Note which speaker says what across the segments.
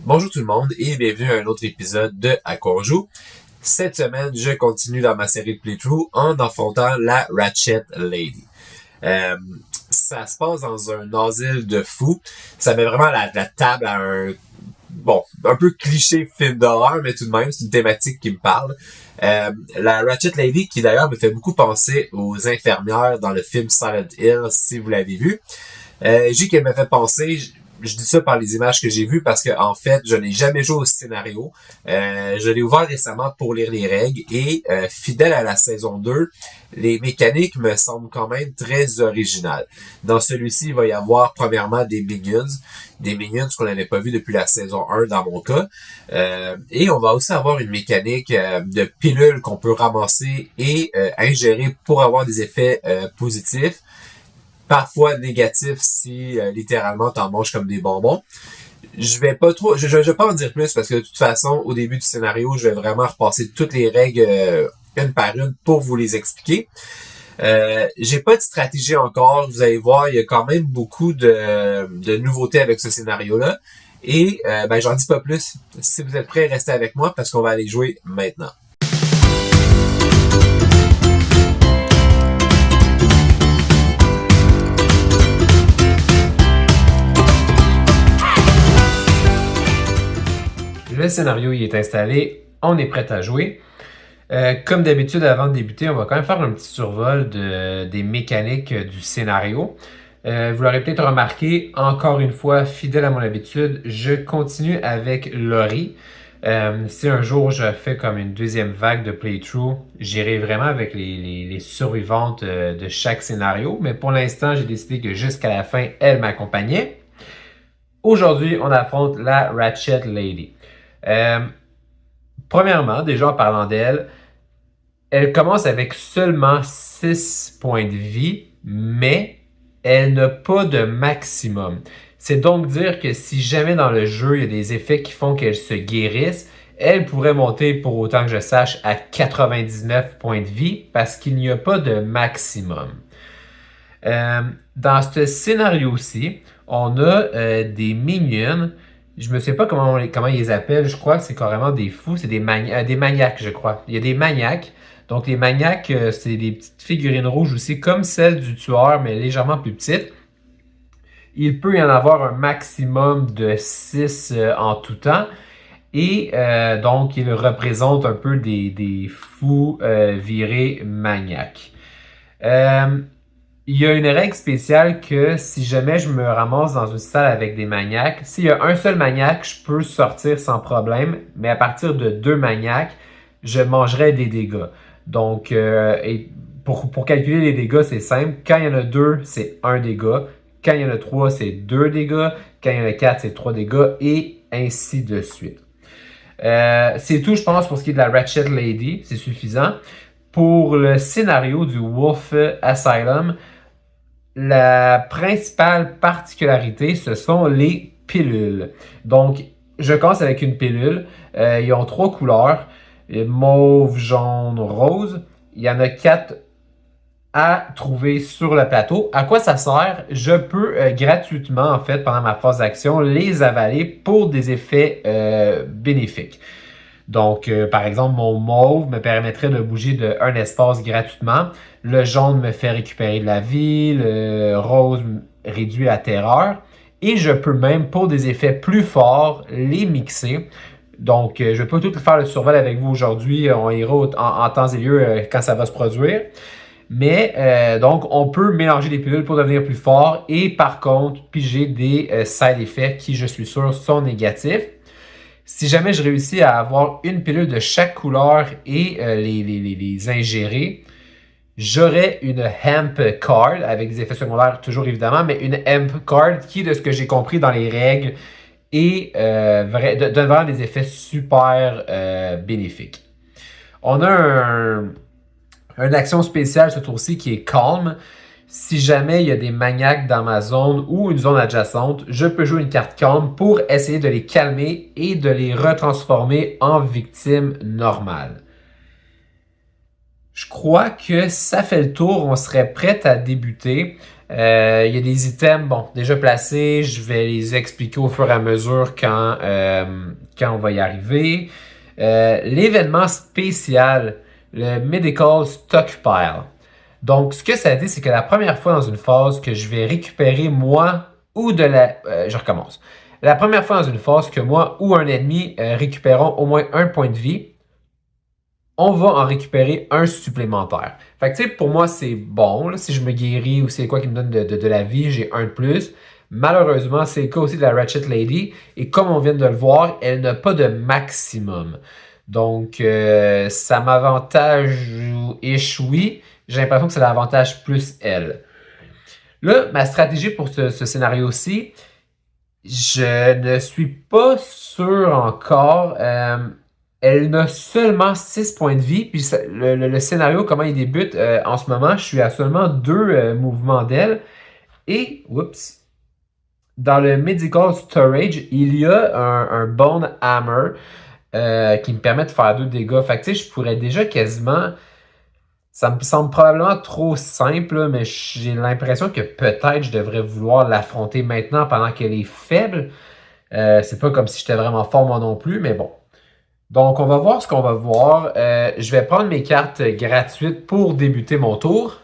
Speaker 1: Bonjour tout le monde et bienvenue à un autre épisode de À quoi on joue. Cette semaine, je continue dans ma série de playthrough en affrontant la Ratchet Lady. Euh, Ça se passe dans un asile de fous. Ça met vraiment la table à un peu cliché film d'horreur, mais tout de même, c'est une thématique qui me parle. La Ratchet Lady, qui d'ailleurs me fait beaucoup penser aux infirmières dans le film Silent Hill, si vous l'avez vu. J'ai qu'elle me fait penser, je dis ça par les images que j'ai vues parce que en fait, je n'ai jamais joué au scénario. Je l'ai ouvert récemment pour lire les règles et fidèle à la saison 2, les mécaniques me semblent quand même très originales. Dans celui-ci, il va y avoir premièrement des minions qu'on n'avait pas vu depuis la saison 1 dans mon cas. Et on va aussi avoir une mécanique de pilules qu'on peut ramasser et ingérer pour avoir des effets positifs, parfois négatif si littéralement t'en manges comme des bonbons. Je vais pas en dire plus parce que de toute façon, au début du scénario, je vais vraiment repasser toutes les règles une par une pour vous les expliquer. J'ai pas de stratégie encore. Vous allez voir, il y a quand même beaucoup de nouveautés avec ce scénario-là. Et j'en dis pas plus. Si vous êtes prêts, restez avec moi parce qu'on va aller jouer maintenant. Le scénario il est installé, on est prêt à jouer. Comme d'habitude, avant de débuter, on va quand même faire un petit survol des mécaniques du scénario. Vous l'aurez peut-être remarqué, encore une fois, fidèle à mon habitude, je continue avec Laurie. Si un jour je fais comme une deuxième vague de playthrough, j'irai vraiment avec les survivantes de chaque scénario. Mais pour l'instant, j'ai décidé que jusqu'à la fin, elle m'accompagnait. Aujourd'hui, on affronte la Ratchet Lady. Premièrement, déjà en parlant d'elle, elle commence avec seulement 6 points de vie, mais elle n'a pas de maximum. C'est donc dire que si jamais dans le jeu, il y a des effets qui font qu'elle se guérisse, elle pourrait monter, pour autant que je sache, à 99 points de vie parce qu'il n'y a pas de maximum. Dans ce scénario-ci, on a des minions. Je me sais pas comment ils les appellent. Je crois que c'est carrément des fous. C'est des maniaques, je crois. Il y a des maniaques. Donc, les maniaques, c'est des petites figurines rouges aussi, comme celle du tueur, mais légèrement plus petites. Il peut y en avoir un maximum de 6 en tout temps. Et donc, ils représentent un peu des fous virés maniaques. Il y a une règle spéciale que si jamais je me ramasse dans une salle avec des maniaques, s'il y a un seul maniaque, je peux sortir sans problème, mais à partir de 2 maniaques, je mangerai des dégâts. Donc, et pour calculer les dégâts, c'est simple. Quand il y en a 2, c'est 1 dégât. Quand il y en a 3, c'est 2 dégâts. Quand il y en a 4, c'est 3 dégâts, et ainsi de suite. C'est tout, je pense, pour ce qui est de la Ratchet Lady. C'est suffisant. Pour le scénario du Wolf Asylum, la principale particularité, ce sont les pilules. Donc, je commence avec une pilule. Ils ont 3 couleurs. Mauve, jaune, rose. Il y en a 4 à trouver sur le plateau. À quoi ça sert? Je peux gratuitement, en fait, pendant ma phase d'action, les avaler pour des effets bénéfiques. Donc, par exemple, mon mauve me permettrait de bouger de un espace gratuitement. Le jaune me fait récupérer de la vie. Le rose réduit la terreur. Et je peux même, pour des effets plus forts, les mixer. Donc, je ne vais pas tout faire le survol avec vous aujourd'hui. On ira en temps et lieu quand ça va se produire. Mais donc, on peut mélanger les pilules pour devenir plus fort et par contre, piger des side effects qui, je suis sûr, sont négatifs. Si jamais je réussis à avoir une pilule de chaque couleur et les ingérer, j'aurai une hemp card avec des effets secondaires toujours évidemment, mais une hemp card qui, de ce que j'ai compris dans les règles, donne vraiment des effets super bénéfiques. On a une action spéciale ce tour-ci qui est Calm. Si jamais il y a des maniaques dans ma zone ou une zone adjacente, je peux jouer une carte Calm pour essayer de les calmer et de les retransformer en victimes normales. Je crois que ça fait le tour. On serait prêt à débuter. Il y a des items, bon, déjà placés. Je vais les expliquer au fur et à mesure quand on va y arriver. L'événement spécial, le Medical Stockpile. Donc, ce que ça dit, c'est que la première fois dans une phase que je vais récupérer moi ou de la... je recommence. La première fois dans une phase que moi ou un ennemi récupérons au moins un point de vie, on va en récupérer un supplémentaire. Fait que tu sais, pour moi, c'est bon. Là, si je me guéris ou c'est quoi qui me donne de la vie, j'ai un de plus. Malheureusement, c'est le cas aussi de la Ratchet Lady. Et comme on vient de le voir, elle n'a pas de maximum. Donc, ça m'avantage ou échoui. J'ai l'impression que c'est l'avantage plus elle. Là, ma stratégie pour ce scénario-ci, je ne suis pas sûr encore. Elle n'a seulement 6 points de vie. Puis le scénario, comment il débute en ce moment, je suis à seulement 2 mouvements d'elle. Et, oups, dans le Medical Storage, il y a un Bone Hammer qui me permet de faire 2 dégâts. Fait que tu sais, je pourrais déjà quasiment... Ça me semble probablement trop simple, là, mais j'ai l'impression que peut-être je devrais vouloir l'affronter maintenant pendant qu'elle est faible. C'est pas comme si j'étais vraiment fort moi non plus, mais bon. Donc, on va voir ce qu'on va voir. Je vais prendre mes cartes gratuites pour débuter mon tour.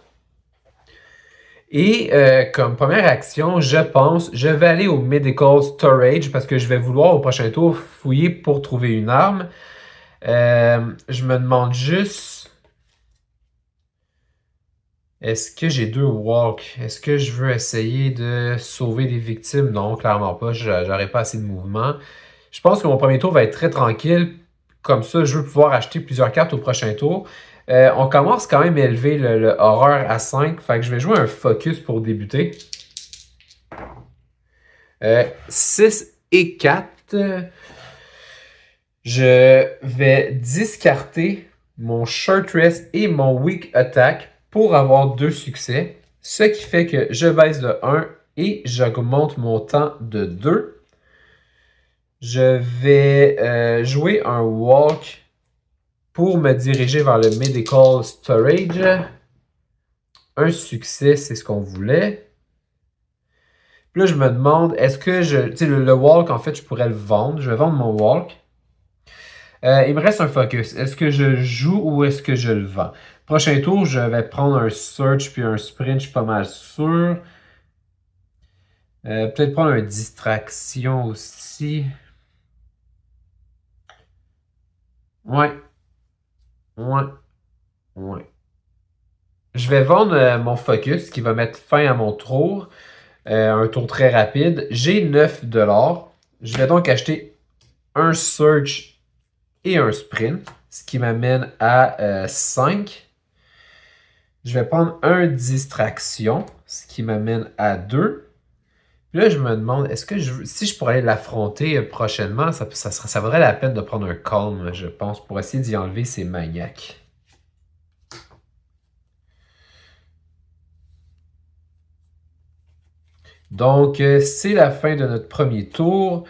Speaker 1: Et comme première action, je pense, je vais aller au Medical Storage parce que je vais vouloir au prochain tour fouiller pour trouver une arme. Je me demande juste... Est-ce que j'ai 2 walk? Est-ce que je veux essayer de sauver des victimes? Non, clairement pas. J'aurais pas assez de mouvement. Je pense que mon premier tour va être très tranquille. Comme ça, je veux pouvoir acheter plusieurs cartes au prochain tour. On commence quand même à élever le horreur à 5. Fait que je vais jouer un focus pour débuter. 6 et 4. Je vais discarter mon short rest et mon weak attack pour avoir 2 succès. Ce qui fait que je baisse de 1 et j'augmente mon temps de 2. Je vais jouer un walk pour me diriger vers le Medical Storage. Un succès, c'est ce qu'on voulait. Puis là, je me demande, est-ce que je... Tu sais, le walk, en fait, je pourrais le vendre. Je vais vendre mon walk. Il me reste un focus. Est-ce que je joue ou est-ce que je le vends? Prochain tour, je vais prendre un search puis un sprint, je suis pas mal sûr. Peut-être prendre une distraction aussi. Ouais. Ouais. Ouais. Je vais vendre mon focus qui va mettre fin à mon tour. Un tour très rapide. J'ai 9 $. Je vais donc acheter un search et un sprint, ce qui m'amène à 5. Je vais prendre un distraction, ce qui m'amène à 2. Puis là, je me demande, est-ce que si je pourrais aller l'affronter prochainement, ça vaudrait la peine de prendre un calm, je pense, pour essayer d'y enlever ces maniaques. Donc, c'est la fin de notre premier tour.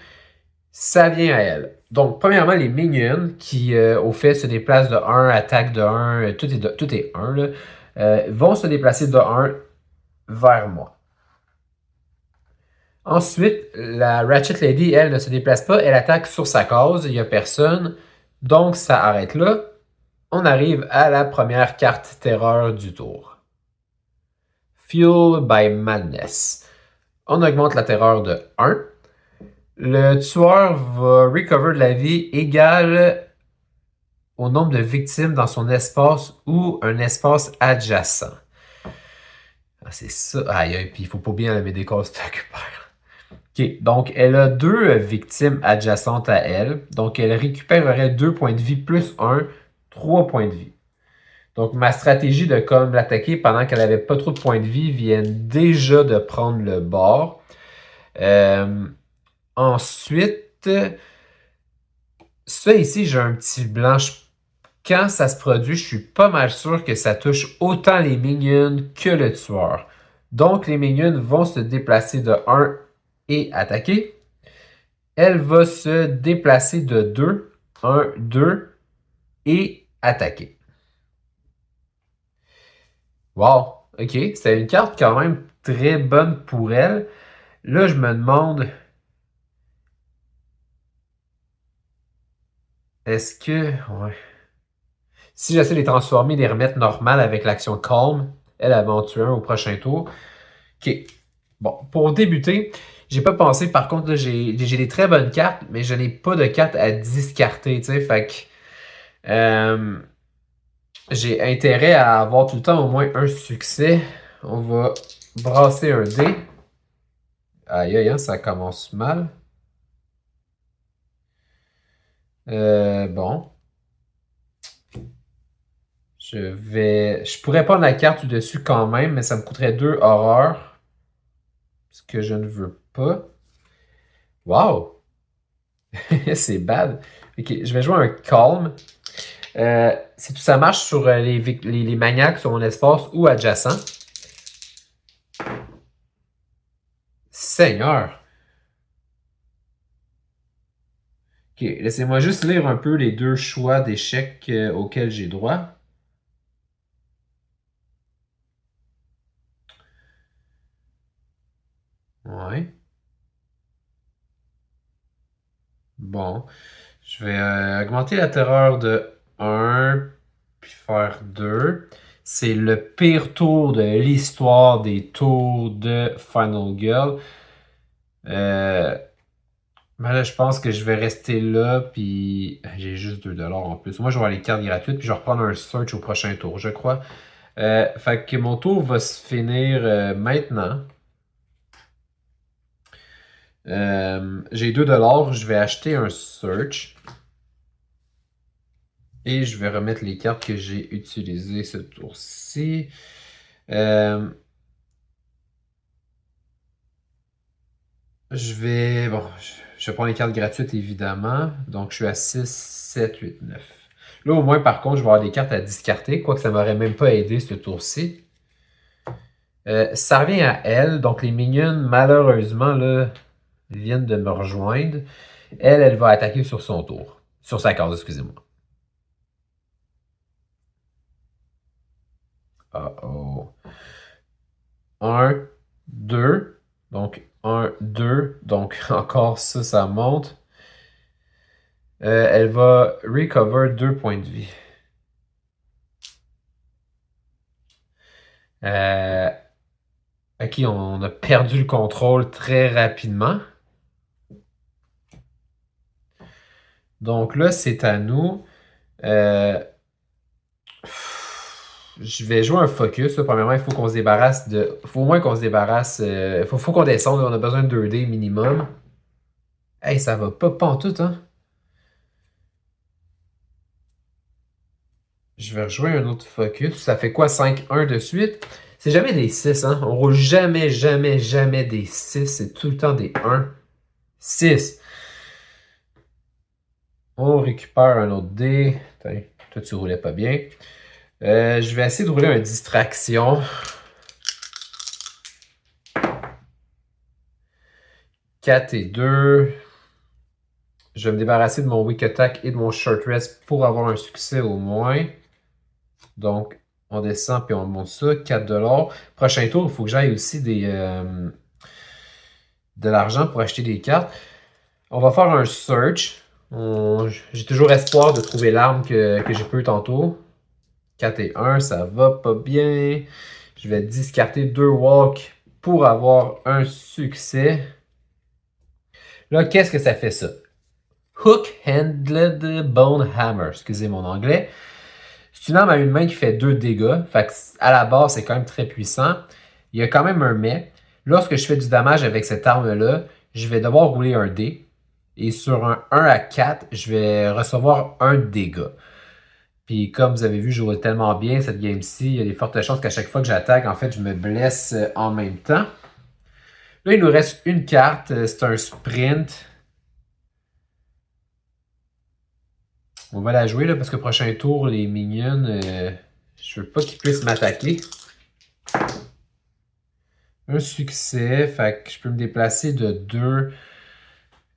Speaker 1: Ça vient à elle. Donc, premièrement, les minions qui, au fait, se déplacent de 1, attaque de 1, tout est 1, là, vont se déplacer de 1 vers moi. Ensuite, la Ratchet Lady, elle, ne se déplace pas, elle attaque sur sa case, il n'y a personne, donc ça arrête là. On arrive à la première carte terreur du tour. Fuel by Madness. On augmente la terreur de 1. Le tueur va recover de la vie égale au nombre de victimes dans son espace ou un espace adjacent. Ah, c'est ça. Aïe, puis il faut pas bien le Medical Stockpile. OK, donc elle a 2 victimes adjacentes à elle. Donc elle récupérerait 2 points de vie plus 1, 3 points de vie. Donc ma stratégie de comme l'attaquer pendant qu'elle n'avait pas trop de points de vie vient déjà de prendre le bord. Ensuite, ça ici, j'ai un petit blanc. Quand ça se produit, je suis pas mal sûr que ça touche autant les minions que le tueur. Donc les minions vont se déplacer de 1 et attaquer. Elle va se déplacer de 2, 1, 2 et attaquer. Wow, ok, c'était une carte quand même très bonne pour elle. Là, je me demande, est-ce que... Ouais. Si j'essaie de les transformer, de les remettre normales avec l'action Calm, elle va en tuer un au prochain tour. OK. Bon, pour débuter, j'ai pas pensé, par contre, là, j'ai des très bonnes cartes, mais je n'ai pas de cartes à discarter, tu sais, fait que j'ai intérêt à avoir tout le temps au moins un succès. On va brasser un dé. Aïe, aïe, hein, ça commence mal. Bon. Je pourrais prendre la carte du dessus quand même, mais ça me coûterait 2 horreurs. Ce que je ne veux pas. Wow! C'est bad. Ok, je vais jouer un calm. Si tout ça marche sur les maniaques sur mon espace ou adjacent. Seigneur! Ok, laissez-moi juste lire un peu les deux choix d'échecs auxquels j'ai droit. Ouais. Bon. Je vais augmenter la terreur de 1, puis faire 2. C'est le pire tour de l'histoire des tours de Final Girl. Mais là, je pense que je vais rester là, puis j'ai juste 2$ en plus. Moi, je vais avoir les cartes gratuites, puis je vais reprendre un search au prochain tour, je crois. Fait que mon tour va se finir maintenant. J'ai 2$, je vais acheter un search. Et je vais remettre les cartes que j'ai utilisées ce tour-ci. Je vais... Bon, je prends les cartes gratuites, évidemment. Donc, je suis à 6, 7, 8, 9. Là, au moins, par contre, je vais avoir des cartes à discarter, quoique ça m'aurait même pas aidé ce tour-ci. Ça revient à elle. Donc, les minions, malheureusement, là, viennent de me rejoindre. Elle va attaquer sur son tour. Sur sa case, excusez-moi. Uh-oh. 1, 2. Donc, 1, 2. Donc, encore ça, ça monte. Elle va recover 2 points de vie. Ok, on a perdu le contrôle très rapidement. Donc là, c'est à nous. Je vais jouer un focus. Là. Premièrement, il faut qu'on se débarrasse de... Il faut au moins qu'on se débarrasse... Il faut qu'on descende. On a besoin de 2D minimum. Hey, ça va pas pantoute, hein? Je vais rejouer un autre focus. Ça fait quoi, 5-1 de suite? C'est jamais des 6, hein? On roule jamais, jamais, jamais des 6. C'est tout le temps des 1. 6. On récupère un autre dé. Attends, toi, tu roulais pas bien. Je vais essayer de rouler une distraction. 4 et 2. Je vais me débarrasser de mon Weak Attack et de mon Short Rest pour avoir un succès au moins. Donc, on descend puis on monte ça. 4$. Prochain tour, il faut que j'aille aussi de l'argent pour acheter des cartes. On va faire un search. J'ai toujours espoir de trouver l'arme que j'ai peu tantôt. 4 et 1, ça va pas bien. Je vais discarter 2 walks pour avoir un succès. Là, qu'est-ce que ça fait ça? Hook-handled Bone Hammer. Excusez mon anglais. C'est une arme à une main qui fait 2 dégâts. Fait à la base, c'est quand même très puissant. Il y a quand même un mais. Lorsque je fais du damage avec cette arme-là, je vais devoir rouler un dé. Et sur un 1 à 4, je vais recevoir un dégât. Puis comme vous avez vu, je roule tellement bien cette game-ci, il y a des fortes chances qu'à chaque fois que j'attaque, en fait, je me blesse en même temps. Là, il nous reste une carte, c'est un sprint. On va la jouer là, parce que prochain tour, les minions, je veux pas qu'ils puissent m'attaquer. Un succès, fait que je peux me déplacer de 2.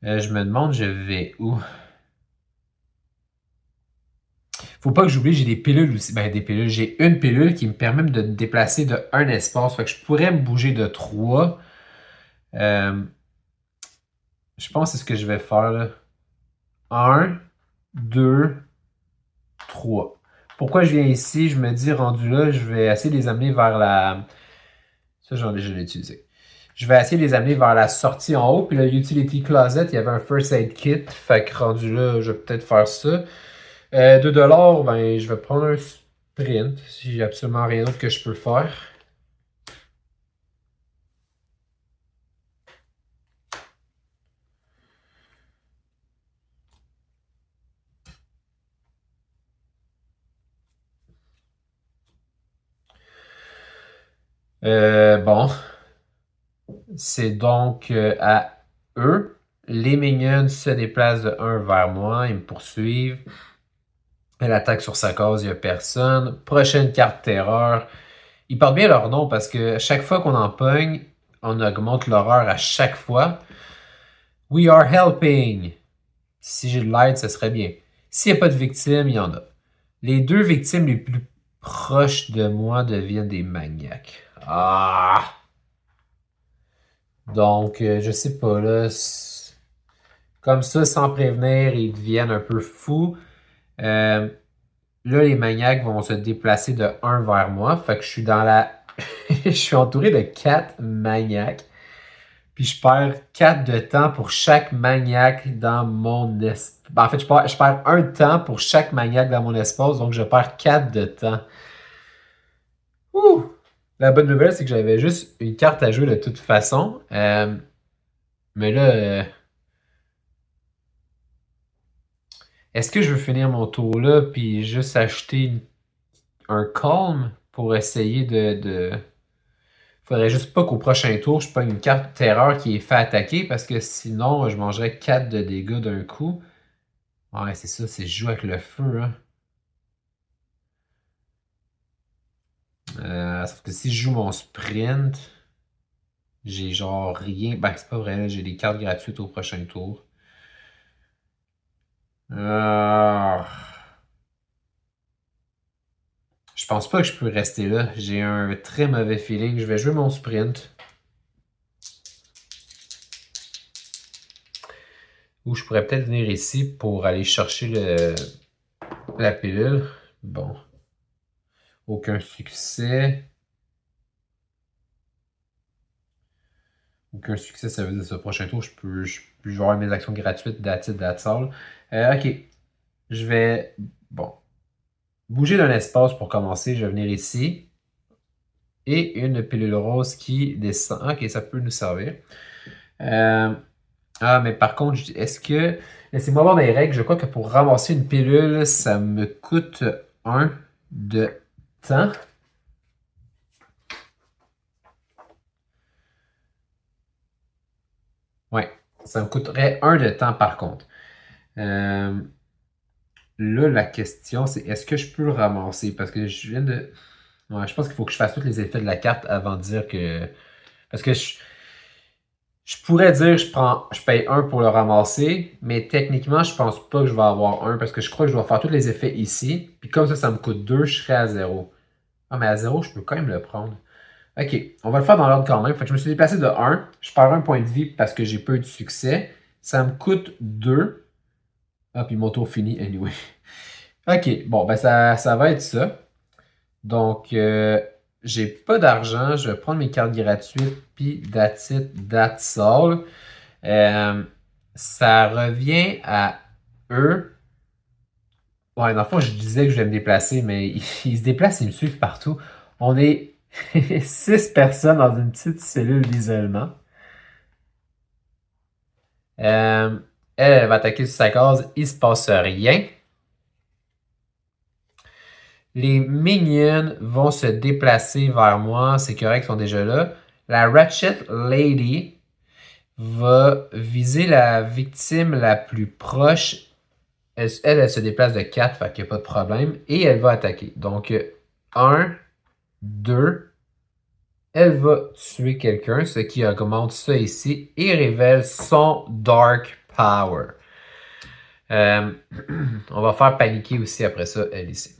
Speaker 1: Je me demande, je vais où? Faut pas que j'oublie, j'ai des pilules aussi. Ben, des pilules. J'ai une pilule qui me permet de me déplacer de un espace. Fait que je pourrais me bouger de 3. Euh, je pense que c'est ce que je vais faire, là. 1, 2, 3. Pourquoi je viens ici? Je me dis, rendu là, je vais essayer de les amener vers la... Ça, j'en ai déjà utilisé. Je vais essayer de les amener vers la sortie en haut. Puis le Utility Closet, il y avait un First Aid Kit. Fait que rendu là, je vais peut-être faire ça. 2$, ben, je vais prendre un sprint. Si j'ai absolument rien d'autre que je peux faire. Bon, c'est donc à eux. Les minions se déplacent de 1 vers moi. Ils me poursuivent. Elle attaque sur sa case, il n'y a personne. Prochaine carte terreur. Ils portent bien leur nom parce que chaque fois qu'on en pogne, on augmente l'horreur à chaque fois. We are helping. Si j'ai de l'aide, ce serait bien. S'il n'y a pas de victimes, il y en a. Les 2 victimes les plus proches de moi deviennent des maniaques. Ah! Donc, je sais pas, là. Comme ça, sans prévenir, ils deviennent un peu fous. Là, les maniaques vont se déplacer de 1 vers moi. Fait que je suis dans la... je suis entouré de 4 maniaques. Puis je perds 4 de temps pour chaque maniaque dans mon espace. En fait, je perds 1 de temps pour chaque maniaque dans mon espace. Donc, je perds 4 de temps. Ouh! La bonne nouvelle, c'est que j'avais juste une carte à jouer de toute façon. Mais là, est-ce que je veux finir mon tour là puis juste acheter un calm pour essayer de... Faudrait juste pas qu'au prochain tour, je prenne une carte terreur qui est fait attaquer parce que sinon, je mangerais 4 de dégâts d'un coup. Ouais, c'est ça, c'est jouer avec le feu, hein. Sauf que si je joue mon sprint, j'ai genre rien. Ben, c'est pas vrai, là, j'ai des cartes gratuites au prochain tour. Euh, Je pense pas que je peux rester là. J'ai un très mauvais feeling. Je vais jouer mon sprint. Ou je pourrais peut-être venir ici pour aller chercher la pilule. Bon. Aucun succès. Aucun succès, ça veut dire que ce prochain tour, je peux avoir mes actions gratuites that's all. Ok. Je vais. Bon. Bouger d'un espace pour commencer. Je vais venir ici. Et une pilule rose qui descend. Ok, ça peut nous servir. Mais par contre, est-ce que... Laissez-moi voir les règles. Je crois que pour ramasser une pilule, ça me coûte 1 de temps. Ouais, ça me coûterait 1 de temps par contre. Là, la question, c'est est-ce que je peux le ramasser? Parce que je viens de... Ouais, je pense qu'il faut que je fasse tous les effets de la carte avant de dire que... Parce que je pourrais dire je paye 1 pour le ramasser, mais techniquement, je pense pas que je vais avoir 1 parce que je crois que je dois faire tous les effets ici. Puis comme ça me coûte 2, je serai à 0. Ah, mais à 0, je peux quand même le prendre. Ok, on va le faire dans l'ordre quand même. Fait que je me suis déplacé de 1. Je perds 1 point de vie parce que j'ai peu de succès. Ça me coûte 2. Ah, puis mon tour fini anyway. Ok, bon, ben ça va être ça. Donc, j'ai pas d'argent. Je vais prendre mes cartes gratuites. Puis, that's it, that's all. Ça revient à eux. Ouais, dans le fond, je disais que je vais me déplacer, mais ils se déplacent, ils me suivent partout. On est 6 personnes dans une petite cellule d'isolement. Elle va attaquer sur sa case, il se passe rien. Les minions vont se déplacer vers moi, c'est correct, ils sont déjà là. La Ratchet Lady va viser la victime la plus proche. Elle se déplace de 4, fait qu'il n'y a pas de problème. Et elle va attaquer. Donc, 1, 2. Elle va tuer quelqu'un, ce qui augmente ça ici. Et révèle son Dark Power. Euh, on va faire paniquer aussi après ça, elle ici.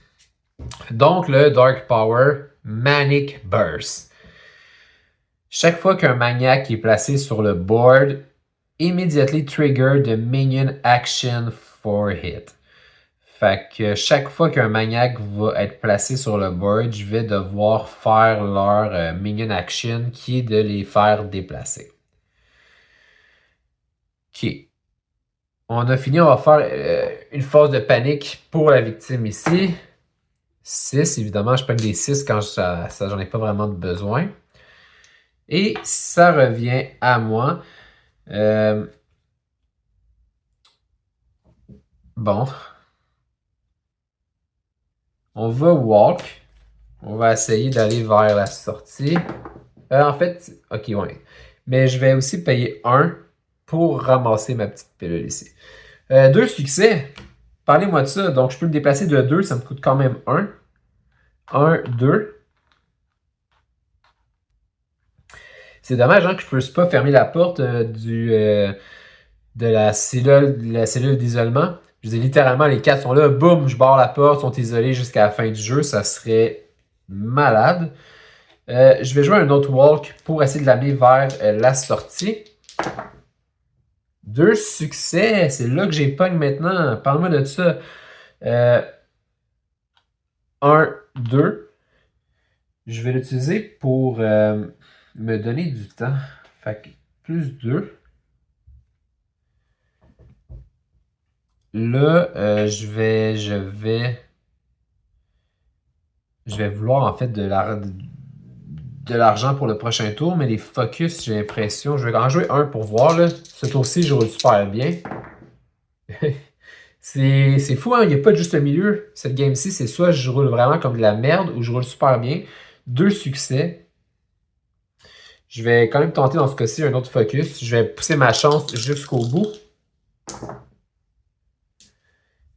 Speaker 1: Donc, le Dark Power Manic Burst. Chaque fois qu'un maniaque est placé sur le board, immediately trigger the minion action for hit. Fait que chaque fois qu'un maniaque va être placé sur le board, je vais devoir faire leur minion action qui est de les faire déplacer. Ok. On a fini, on va faire une phase de panique pour la victime ici. 6, évidemment, je prends des 6 quand j'en ai pas vraiment de besoin. Et ça revient à moi. Bon. On va walk. On va essayer d'aller vers la sortie. En fait, ok, ouais. Mais je vais aussi payer 1 pour ramasser ma petite pilule ici. 2 succès. Parlez-moi de ça. Donc, je peux me déplacer de 2. Ça me coûte quand même 1. 1, 2. C'est dommage hein, que je ne puisse pas fermer la porte de la cellule d'isolement. Je dis littéralement, les 4 sont là. Boum, je barre la porte. Sont isolés jusqu'à la fin du jeu. Ça serait malade. Je vais jouer un autre walk pour essayer de l'amener vers la sortie. 2 succès, c'est là que j'ai pogne maintenant. Parle-moi de ça. 1, 2. Je vais l'utiliser pour me donner du temps. Fait que plus 2. Là, je vais vouloir en fait de l'argent pour le prochain tour, mais les focus, j'ai l'impression. Je vais en jouer un pour voir. Là. Ce tour-ci, je roule super bien. C'est fou, hein? Il n'y a pas de juste milieu. Cette game-ci, c'est soit je roule vraiment comme de la merde ou je roule super bien. 2 succès. Je vais quand même tenter dans ce cas-ci un autre focus. Je vais pousser ma chance jusqu'au bout.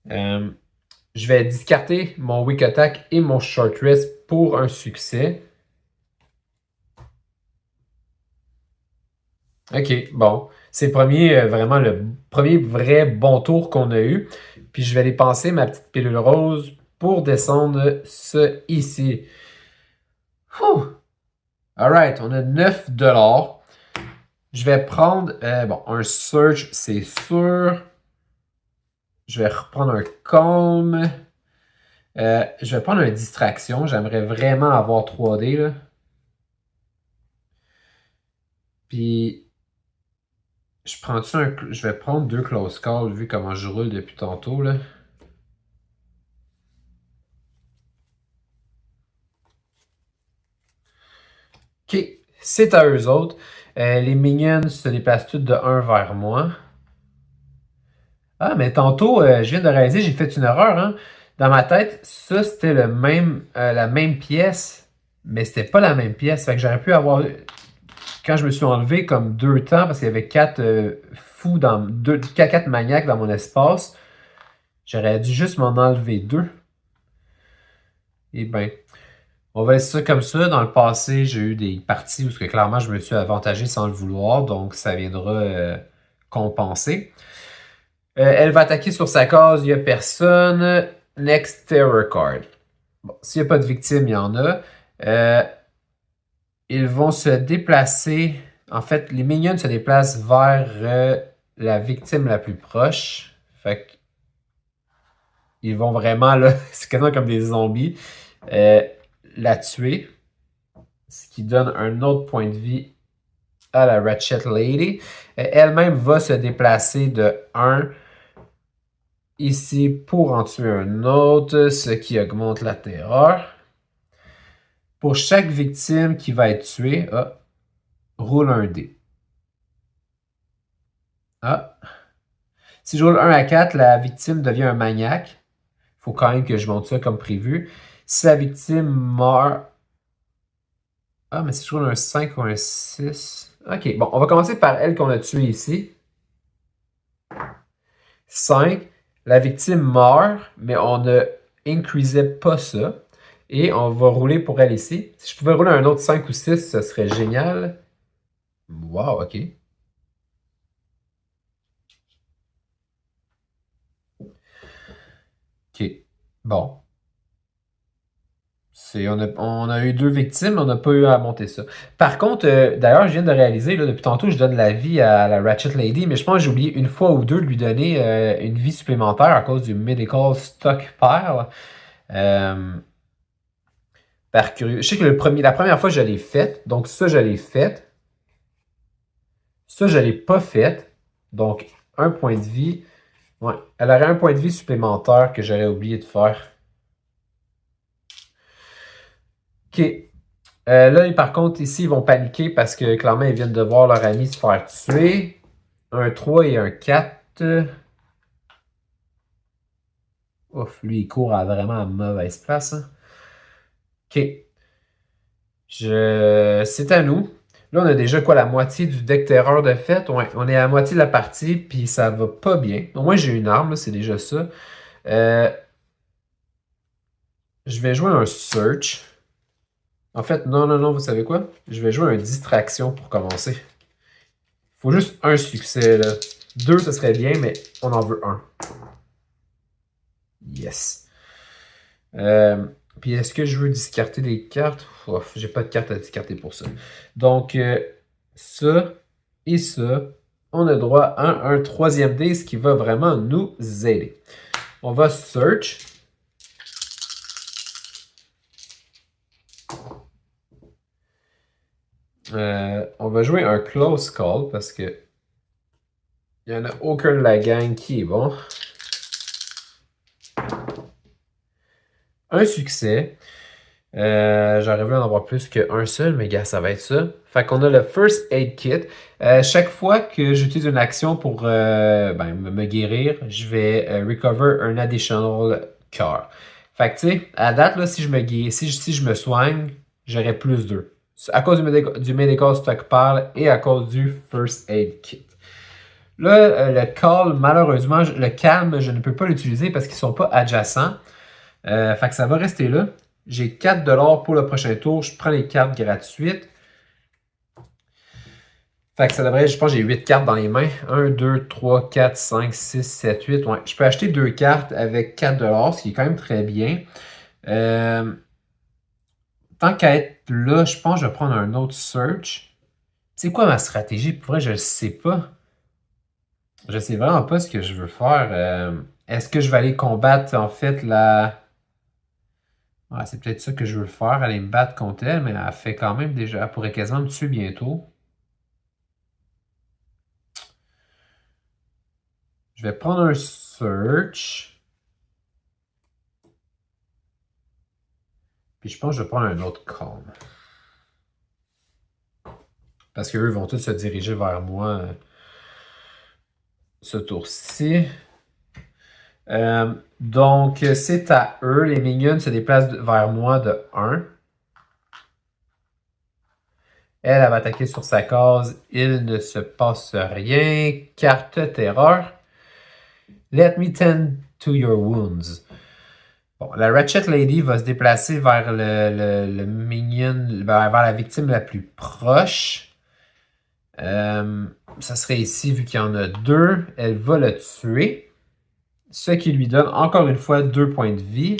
Speaker 1: Je vais discarter mon weak attack et mon short rest pour un succès. Ok, bon. C'est vraiment le premier vrai bon tour qu'on a eu. Puis je vais dépenser ma petite pilule rose pour descendre ça ici. Alright, on a 9 $. Je vais prendre un search, c'est sûr. Je vais reprendre un calm. Je vais prendre une distraction. J'aimerais vraiment avoir 3D. Là. Puis, je vais prendre 2 close calls vu comment je roule depuis tantôt. Là. Ok, c'est à eux autres. Les minions se déplacent toutes de 1 vers moi. Ah, mais tantôt, je viens de réaliser, j'ai fait une erreur. Hein? Dans ma tête, ça, c'était la même pièce, mais c'était pas la même pièce. Fait que j'aurais pu avoir, quand je me suis enlevé comme 2 temps, parce qu'il y avait 4 fous, 4 maniaques dans mon espace, j'aurais dû juste m'en enlever 2. Eh bien, on va laisser ça comme ça. Dans le passé, j'ai eu des parties où clairement, je me suis avantagé sans le vouloir, donc ça viendra compenser. Elle va attaquer sur sa case, il n'y a personne. Next Terror Card. Bon, s'il n'y a pas de victime, il y en a. Ils vont se déplacer. En fait, les minions se déplacent vers la victime la plus proche. Fait que ils vont vraiment, là, c'est quasiment comme des zombies, la tuer. Ce qui donne un autre point de vie à la Ratchet Lady. Elle-même va se déplacer de 1 ici pour en tuer un autre, ce qui augmente la terreur. Pour chaque victime qui va être tuée, roule un dé. Si je roule 1 à 4, la victime devient un maniaque. Il faut quand même que je monte ça comme prévu. Si la victime meurt... mais si je roule un 5 ou un 6... Ok, bon, on va commencer par elle qu'on a tuée ici. 5. La victime meurt, mais on ne increasait pas ça. Et on va rouler pour elle ici. Si je pouvais rouler un autre 5 ou 6, ce serait génial. Wow, ok. Bon. On a eu 2 victimes, on n'a pas eu à monter ça. Par contre, d'ailleurs, je viens de réaliser, là, depuis tantôt, je donne la vie à la Ratchet Lady, mais je pense que j'ai oublié une fois ou deux de lui donner une vie supplémentaire à cause du Medical Stockpile. Euh, Par curieux. Je sais que la première fois, je l'ai faite, donc ça, je l'ai faite. Ça, je l'ai pas faite. Donc, un point de vie. Ouais, elle aurait un point de vie supplémentaire que j'aurais oublié de faire. OK. Là, par contre, ici, ils vont paniquer parce que clairement, ils viennent de voir leur ami se faire tuer. Un 3 et un 4. Ouf, lui, il court à vraiment à mauvaise place, hein. OK. C'est à nous. Là, on a déjà quoi, la moitié du deck terreur de fait. Ouais, on est à la moitié de la partie, puis ça va pas bien. Au moins, j'ai une arme, là, c'est déjà ça. Euh, je vais jouer un search. En fait, non, non, non, vous savez quoi? Je vais jouer un distraction pour commencer. Faut juste un succès, là. 2, ce serait bien, mais on en veut un. Yes. Puis est-ce que je veux discarter des cartes? Ouf, j'ai pas de cartes à discarter pour ça. Donc, ça et ça, on a droit à un troisième dé, ce qui va vraiment nous aider. On va search. On va jouer un close call parce que il n'y en a aucun de la gang qui est bon. Un succès. J'aurais voulu en avoir plus qu'un seul, mais gars, ça va être ça. Fait qu'on a le First Aid Kit. Chaque fois que j'utilise une action pour me guérir, je vais recover un additional cure. Fait que tu sais, à date, là, si je me guéris, si je me soigne, j'aurai plus 2. À cause du Medical Stockpile et à cause du First Aid Kit. Là, le call, malheureusement, le calme, je ne peux pas l'utiliser parce qu'ils ne sont pas adjacents. Fait que ça va rester là. J'ai 4$ pour le prochain tour. Je prends les cartes gratuites. Fait que ça devrait, je pense que j'ai 8 cartes dans les mains. 1, 2, 3, 4, 5, 6, 7, 8. Ouais, je peux acheter 2 cartes avec 4$, ce qui est quand même très bien. Tant qu'à être là, je pense que je vais prendre un autre search. C'est quoi ma stratégie? Pour vrai, je ne sais pas. Je sais vraiment pas ce que je veux faire. Est-ce que je vais aller combattre en fait la... Ouais, c'est peut-être ça que je veux faire, aller me battre contre elle, mais elle fait quand même déjà... Elle pourrait quasiment me tuer bientôt. Je vais prendre un search. Puis je pense que je vais prendre un autre calm. Parce qu'eux vont tous se diriger vers moi ce tour-ci. Donc, c'est à eux. Les minions se déplacent vers moi de 1. Elle va attaquer sur sa case. Il ne se passe rien. Carte terreur. Let me tend to your wounds. Bon, la Ratchet Lady va se déplacer vers le minion, vers la victime la plus proche. Ça serait ici, vu qu'il y en a 2. Elle va le tuer. Ce qui lui donne encore une fois 2 points de vie.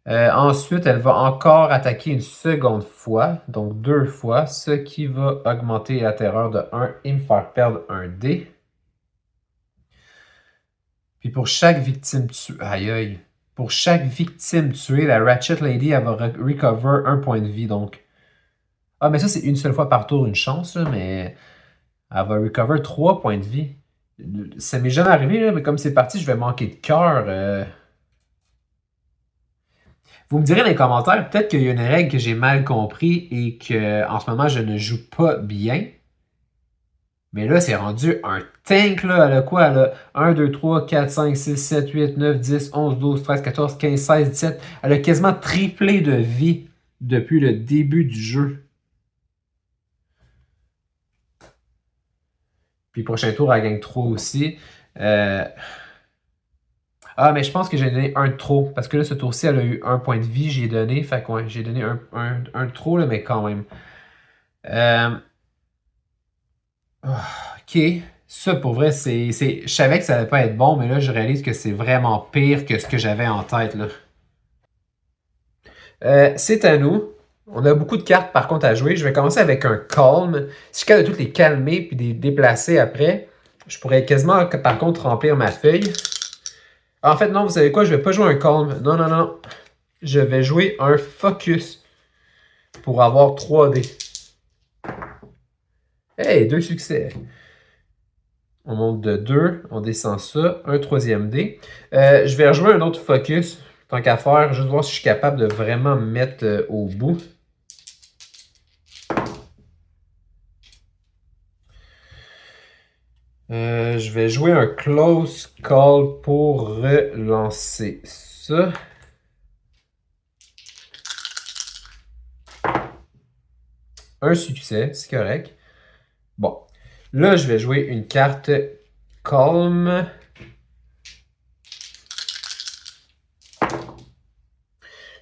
Speaker 1: Ensuite, elle va encore attaquer une seconde fois, donc 2 fois, ce qui va augmenter la terreur de 1 et me faire perdre un dé. Puis pour chaque victime tuée, aïe aïe, pour chaque victime tuée, la Ratchet Lady, elle va recover 1 point de vie, donc. Ah, mais ça, c'est une seule fois par tour, une chance, là, mais elle va recover 3 points de vie. Ça m'est jamais arrivé, là, mais comme c'est parti, je vais manquer de cœur. Vous me direz dans les commentaires, peut-être qu'il y a une règle que j'ai mal compris et que en ce moment, je ne joue pas bien. Mais là, c'est rendu un tank, là. Elle a quoi? Elle a 1, 2, 3, 4, 5, 6, 7, 8, 9, 10, 11, 12, 13, 14, 15, 16, 17. Elle a quasiment triplé de vie depuis le début du jeu. Puis prochain tour, elle gagne 3 aussi. Ah, mais je pense que j'ai donné un de trop. Parce que là, ce tour-ci, elle a eu 1 point de vie. J'ai donné. Fait que ouais, j'ai donné un de trop, là, mais quand même. OK. Ça, pour vrai, je savais que ça allait pas être bon, mais là, je réalise que c'est vraiment pire que ce que j'avais en tête, là. C'est à nous. On a beaucoup de cartes, par contre, à jouer. Je vais commencer avec un Calm. Si je suis capable de toutes les calmer puis les déplacer après, je pourrais quasiment, par contre, remplir ma feuille. En fait, non, vous savez quoi? Je vais pas jouer un Calm. Non, non, non. Je vais jouer un Focus pour avoir 3D. Hey, 2 succès. On monte de 2, on descend ça, un troisième dé. Je vais rejouer un autre Focus, tant qu'à faire, juste voir si je suis capable de vraiment me mettre au bout. Je vais jouer un Close Call pour relancer ça. Un succès, c'est correct. Bon. Là, je vais jouer une carte Calm.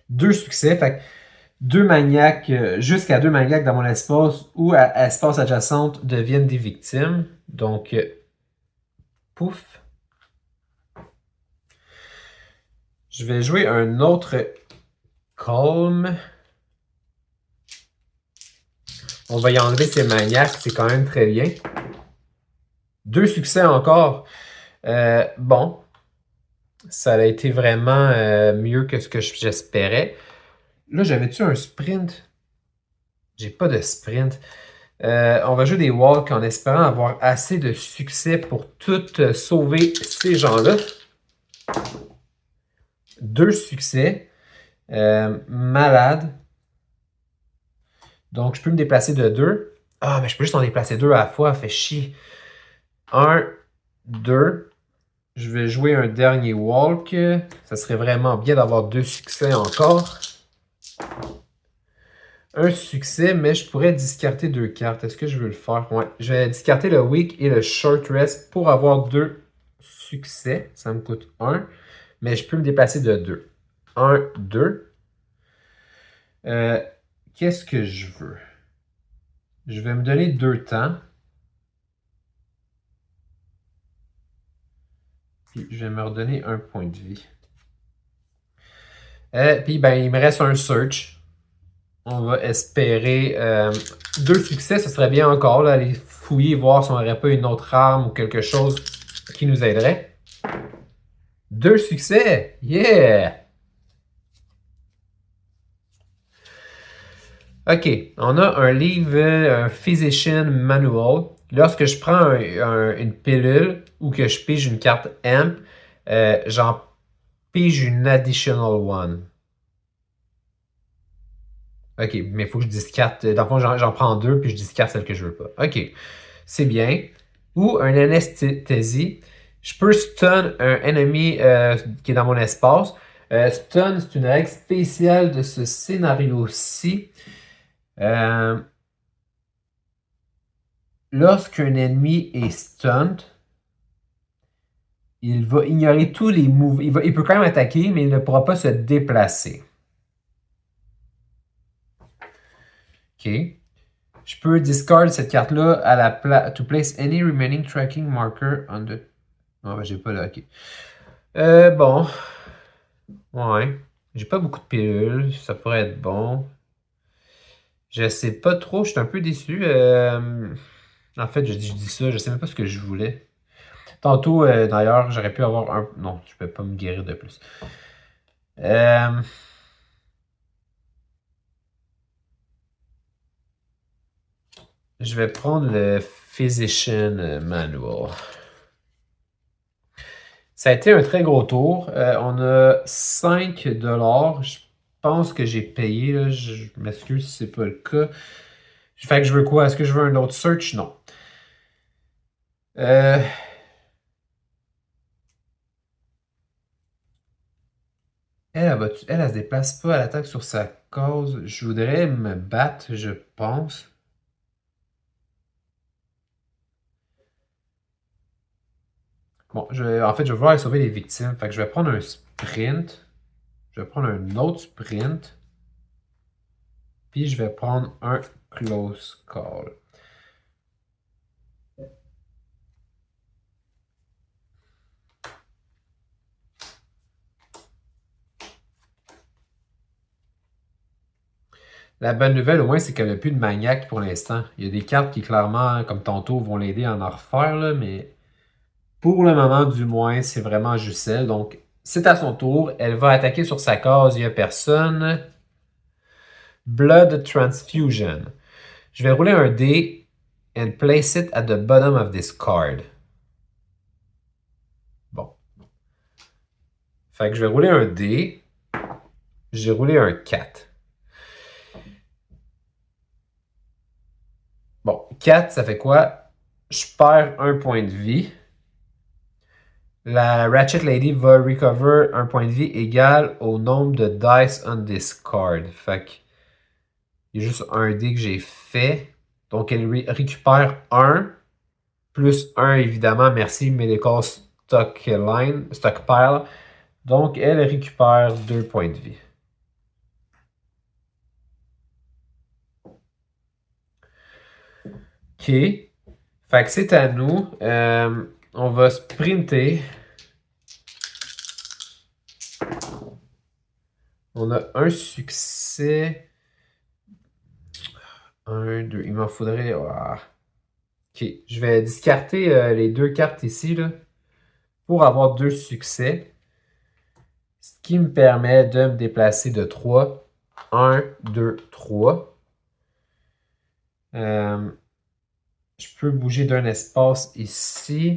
Speaker 1: Deux succès. Fait que deux maniaques, jusqu'à deux maniaques dans mon espace ou à espace adjacente deviennent des victimes. Donc, pouf. Je vais jouer un autre Calm. On va y enlever ces maniaques, c'est quand même très bien. Deux succès encore. Bon, ça a été vraiment mieux que ce que j'espérais. Là, j'avais-tu un sprint? J'ai pas de sprint. On va jouer des walks en espérant avoir assez de succès pour tout sauver ces gens-là. Deux succès. Malade. Donc, je peux me déplacer de 2. Ah, mais je peux juste en déplacer 2 à la fois. Fait chier. 1, 2. Je vais jouer un dernier walk. Ça serait vraiment bien d'avoir 2 succès encore. Un succès, mais je pourrais discarter 2 cartes. Est-ce que je veux le faire? Ouais. Je vais discarter le weak et le short rest pour avoir 2 succès. Ça me coûte 1. Mais je peux me déplacer de 2. 1, 2. Qu'est-ce que je veux? Je vais me donner 2 temps. Puis je vais me redonner un point de vie. Puis ben, il me reste un search. On va espérer 2 succès, ce serait bien encore. Là, aller fouiller, voir si on n'aurait pas une autre arme ou quelque chose qui nous aiderait. 2 succès! Yeah! OK, on a un livre, un Physician Manual. Lorsque je prends une pilule ou que je pige une carte AMP, j'en pige une Additional One. OK, mais il faut que je discarte. Dans le fond, j'en prends 2 puis je discarte celle que je veux pas. OK, c'est bien. Ou un anesthésie. Je peux stun un ennemi qui est dans mon espace. Stun, c'est une règle spéciale de ce scénario-ci. Lorsqu'un ennemi est stunned, il va ignorer tous les moves. Il peut quand même attaquer, mais il ne pourra pas se déplacer. OK. Je peux discard cette carte-là à la place. To place any remaining tracking marker on the. Non, ben, j'ai pas là. OK. Bon. Ouais. J'ai pas beaucoup de pilules. Ça pourrait être bon. Je sais pas trop. Je suis un peu déçu. En fait, je dis ça. Je sais même pas ce que je voulais. Tantôt, d'ailleurs, j'aurais pu avoir un. Non, je peux pas me guérir de plus. Je vais prendre le Physician Manual. Ça a été un très gros tour. On a 5 $. Je pense que j'ai payé. Là. Je m'excuse si c'est pas le cas. Fait que je veux quoi? Est-ce que je veux un autre search? Non. Elle se déplace pas, elle attaque sur sa cause. Je voudrais me battre, je pense. Bon, en fait, je vais vouloir sauver les victimes. Fait que je vais prendre un sprint. Je vais prendre un autre sprint. Puis je vais prendre un close call. La bonne nouvelle, au moins, c'est qu'elle n'a plus de maniaque pour l'instant. Il y a des cartes qui, clairement, comme tantôt, vont l'aider à en refaire, là, mais pour le moment, du moins, c'est vraiment juste elle. Donc, c'est à son tour. Elle va attaquer sur sa case. Il n'y a personne. Blood Transfusion. Je vais rouler un dé and place it at the bottom of this card. Bon. Fait que je vais rouler un dé. J'ai roulé un 4. Bon, 4, ça fait quoi? Je perds un point de vie. La Ratchet Lady va recover un point de vie égal au nombre de dice on this card. Fait que il y a juste un dé que j'ai fait. Donc elle récupère 1 plus 1 évidemment. Merci Medical Stockpile. Donc elle récupère 2 points de vie. OK. Fait que c'est à nous. On va sprinter. On a un succès. 1, 2. Il m'en faudrait. OK. Je vais discarter les 2 cartes ici là, pour avoir 2 succès. Ce qui me permet de me déplacer de 3. 1, 2, 3. Je peux bouger d'un espace ici.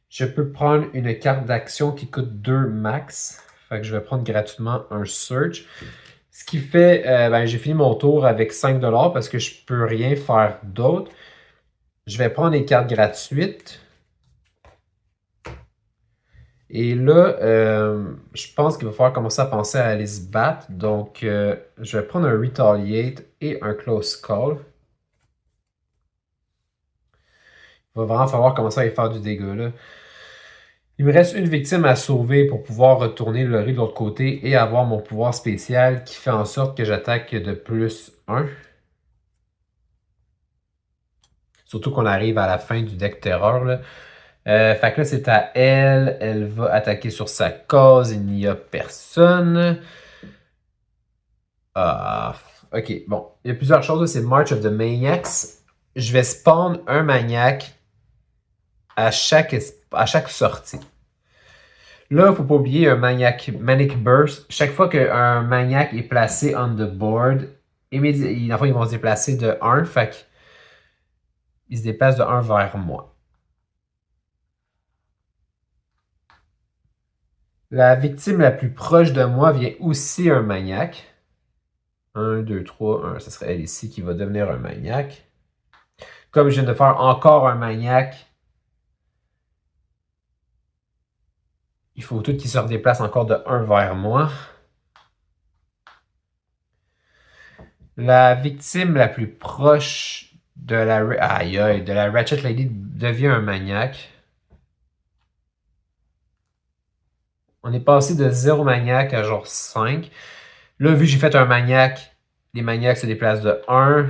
Speaker 1: Je peux prendre une carte d'action qui coûte 2 max. Fait que je vais prendre gratuitement un search. Ce qui fait, j'ai fini mon tour avec 5$ parce que je peux rien faire d'autre. Je vais prendre les cartes gratuites. Et là, je pense qu'il va falloir commencer à penser à aller se battre. Donc, je vais prendre un Retaliate et un Close Call. Il va vraiment falloir commencer à y faire du dégât, là. Il me reste une victime à sauver pour pouvoir retourner le riz de l'autre côté et avoir mon pouvoir spécial qui fait en sorte que j'attaque de plus 1. Surtout qu'on arrive à la fin du deck terreur, là. Fait que là, c'est à elle. Elle va attaquer sur sa case. Il n'y a personne. Ah, ok, bon. Il y a plusieurs choses. C'est March of the Maniacs. Je vais spawn un maniac à chaque sortie. Là, il ne faut pas oublier un Manic Burst. Chaque fois qu'un maniac est placé on the board, immédiatement, ils vont se déplacer de 1. Fait qu'ils se déplacent de 1 vers moi. La victime la plus proche de moi vient aussi un maniac. 1, 2, 3, 1. Ce serait elle ici qui va devenir un maniac. Comme je viens de faire encore un maniac, il faut tout qu'il se redéplace encore de 1 vers moi. La victime la plus proche de la Ratchet Lady devient un maniac. On est passé de 0 maniac à genre 5. Là, vu que j'ai fait un maniac, les maniacs se déplacent de 1.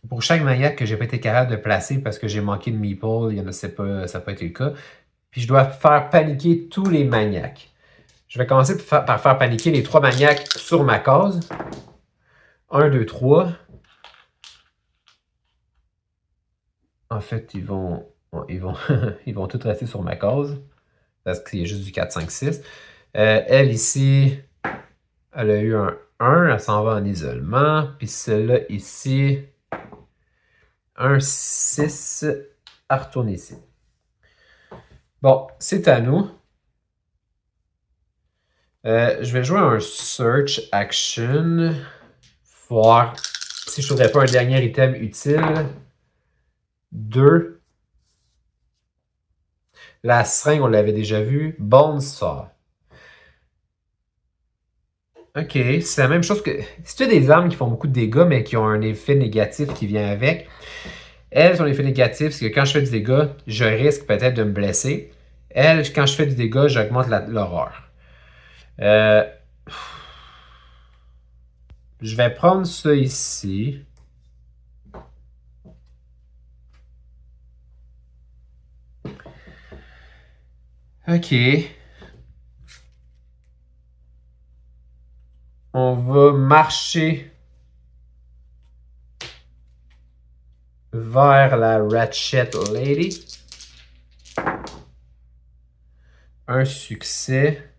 Speaker 1: Pour chaque maniac que j'ai pas été capable de placer parce que j'ai manqué de meeple, il y en a, ça n'a pas été le cas. Puis je dois faire paniquer tous les maniacs. Je vais commencer par faire paniquer les 3 maniacs sur ma case. 1, 2, 3. En fait, ils vont ils vont tous rester sur ma case. Parce qu'il y a juste du 4, 5, 6. Elle ici, elle a eu un 1. Elle s'en va en isolement. Puis celle-là ici, un 6. Elle retourne ici. Bon, c'est à nous. Je vais jouer un Search Action. Voir si je ne trouverais pas un dernier item utile. 2. La seringue, on l'avait déjà vu. Bone Saw. Ok, c'est la même chose que... Si tu as des armes qui font beaucoup de dégâts, mais qui ont un effet négatif qui vient avec, elles, son effet négatif, c'est que quand je fais du dégât, je risque peut-être de me blesser. Elle, quand je fais du dégât, j'augmente l'horreur. Je vais prendre ça ici. Ok. On va marcher vers la Ratchet Lady. Un succès.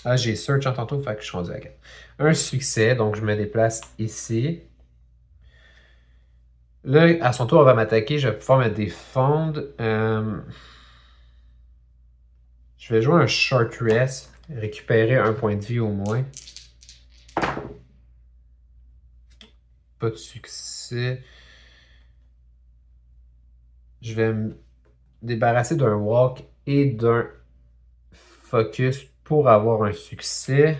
Speaker 1: Ah, j'ai search en tantôt, fait que je suis rendu à 4. Un succès, donc je me déplace ici. Là, à son tour, elle va m'attaquer. Je vais pouvoir me défendre. Je vais jouer un short rest. Récupérer un point de vie au moins. Pas de succès. Je vais me débarrasser d'un walk et d'un focus pour avoir un succès.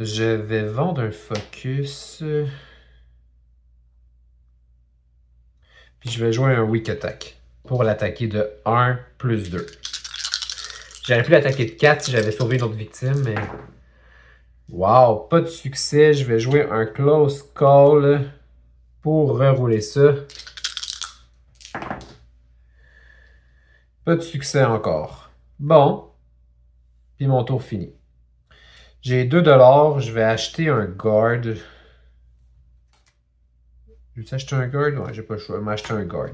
Speaker 1: Je vais vendre un focus. Puis je vais jouer un weak attack pour l'attaquer de 1 plus 2. J'aurais pu l'attaquer de 4 si j'avais sauvé une autre victime, mais... Wow, pas de succès. Je vais jouer un close call pour rerouler ça. Pas de succès encore. Bon. Puis mon tour fini. J'ai 2$. Je vais acheter un guard. Je vais acheter un guard? Ouais, j'ai pas le choix. Je vais m'acheter un guard.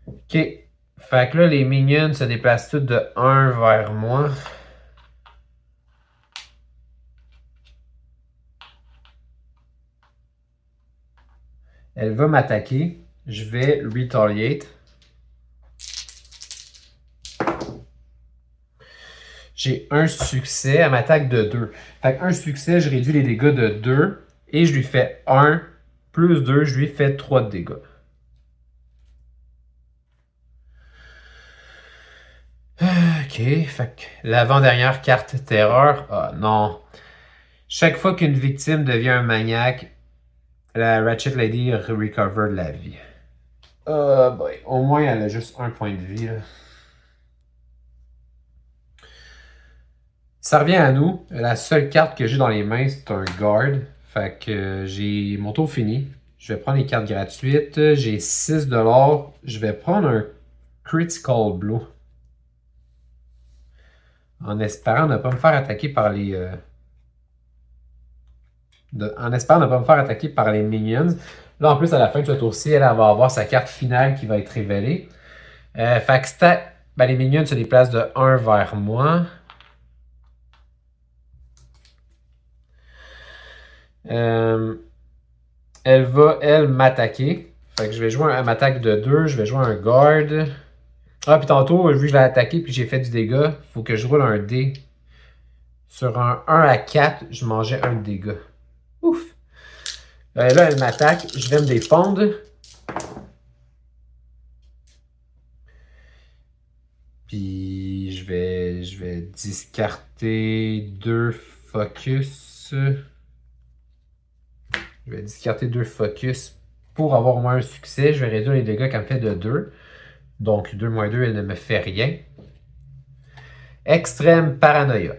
Speaker 1: Ok. Fait que là, les minions se déplacent toutes de 1 vers moi. Elle va m'attaquer. Je vais retaliate. J'ai un succès. Elle m'attaque de 2. Fait que un succès, je réduis les dégâts de 2. Et je lui fais 1 plus 2, je lui fais 3 de dégâts. Ok, fait que l'avant-dernière carte terreur. Ah non. Chaque fois qu'une victime devient un maniaque, la Ratchet Lady recover de la vie. Boy. Au moins, elle a juste un point de vie. Là. Ça revient à nous. La seule carte que j'ai dans les mains, c'est un guard. Fait que j'ai mon tour fini. Je vais prendre les cartes gratuites. J'ai 6$. Je vais prendre un Critical Blow. En espérant ne pas me faire attaquer par les... en espérant ne pas me faire attaquer par les minions. Là, en plus, à la fin de ce tour-ci, elle va avoir sa carte finale qui va être révélée. Fait que les minions se déplacent de 1 vers moi. Elle va, elle, m'attaquer. Fait que je vais jouer un m'attaque de 2. Je vais jouer un guard. Ah, puis tantôt, vu que je l'ai attaqué puis j'ai fait du dégât, il faut que je roule un dé. Sur un 1 à 4, je mangeais un dégât. Ouf! Là, elle m'attaque. Je vais me défendre. Puis je vais discarter 2 focus. Je vais discarter 2 focus pour avoir au moins un succès. Je vais réduire les dégâts qu'elle me fait de 2. Donc 2 moins 2, elle ne me fait rien. Extrême paranoïa.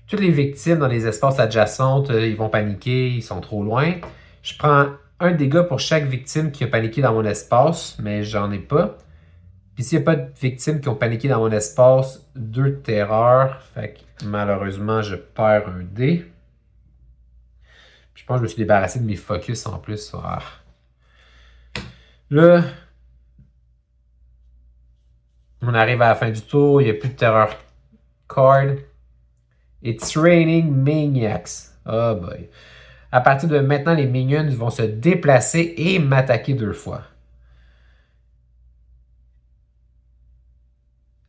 Speaker 1: Toutes les victimes dans les espaces adjacents, ils vont paniquer, ils sont trop loin. Je prends un dégât pour chaque victime qui a paniqué dans mon espace, mais j'en ai pas. Puis s'il n'y a pas de victimes qui ont paniqué dans mon espace, 2 de terreur. Fait que malheureusement, je perds un dé. Puis je pense que je me suis débarrassé de mes focus en plus. Ah. Là, on arrive à la fin du tour, il n'y a plus de terreur card. It's raining maniacs. Oh boy. À partir de maintenant, les minions vont se déplacer et m'attaquer 2 fois.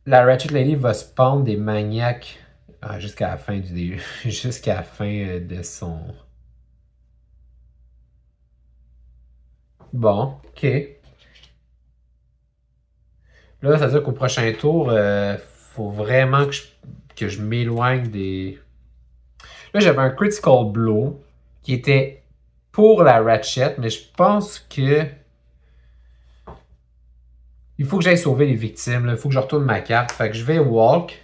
Speaker 1: La Ratchet Lady va spawn des maniaques jusqu'à la fin du jusqu'à la fin de son. Bon, ok. Là, ça veut dire qu'au prochain tour, faut vraiment que je m'éloigne des. Là, j'avais un Critical Blow qui était pour la Ratchet, mais je pense que il faut que j'aille sauver les victimes. Il faut que je retourne ma carte. Fait que je vais walk.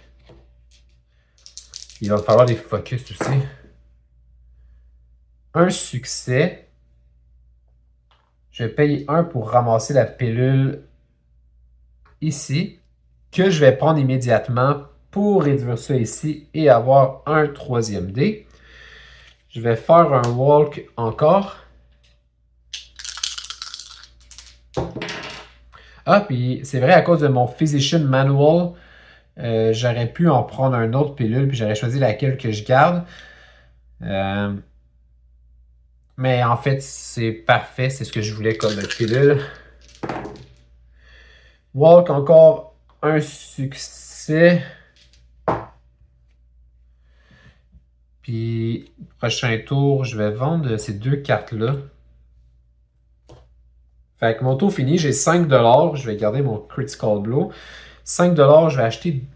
Speaker 1: Il va me falloir des focus aussi. Un succès. Je vais payer 1 pour ramasser la pilule ici, que je vais prendre immédiatement pour réduire ça ici et avoir un troisième dé. Je vais faire un walk encore. Ah, puis c'est vrai, à cause de mon Physician Manual, j'aurais pu en prendre un autre pilule, puis j'aurais choisi laquelle que je garde. Mais en fait, c'est parfait, c'est ce que je voulais comme pilule. Walk, encore un succès. Puis, prochain tour, je vais vendre ces deux cartes-là. Fait que mon tour fini, j'ai 5$. Je vais garder mon Critical Blow. 5$, je vais acheter.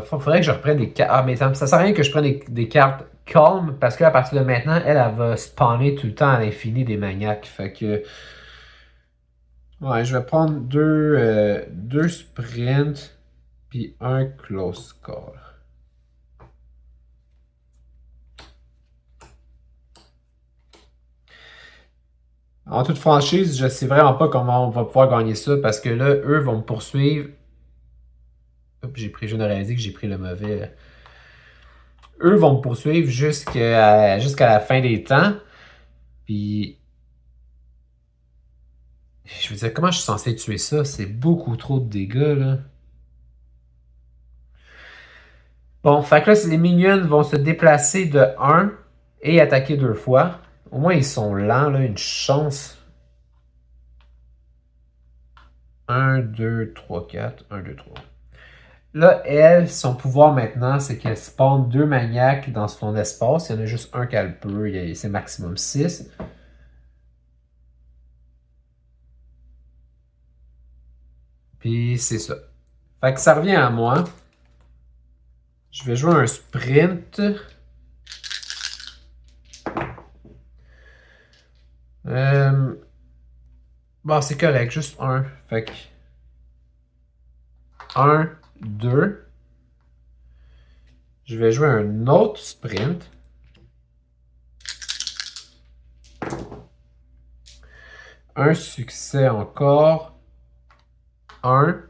Speaker 1: Faudrait que je reprenne des cartes. Ah, mais ça sert à rien que je prenne des cartes calmes parce qu'à partir de maintenant, elle va spawner tout le temps à l'infini des maniaques. Fait que. Ouais, je vais prendre deux sprints puis un close call. En toute franchise, je sais vraiment pas comment on va pouvoir gagner ça parce que là, eux vont me poursuivre. Hop, je viens de réaliser que j'ai pris le mauvais. Eux vont me poursuivre jusqu'à la fin des temps. Puis. Je veux dire, comment je suis censé tuer ça? C'est beaucoup trop de dégâts, là. Bon, fait que là, les minions vont se déplacer de 1 et attaquer 2 fois. Au moins, ils sont lents, là, une chance. 1, 2, 3, 4. 1, 2, 3. Là, elle, son pouvoir maintenant, c'est qu'elle spawn 2 maniaques dans son espace. Il y en a juste un qu'elle peut. C'est maximum 6. Puis c'est ça. Fait que ça revient à moi. Je vais jouer un sprint. Bon, c'est correct, juste un. Fait que 1, 2. Je vais jouer un autre sprint. Un succès encore. 1.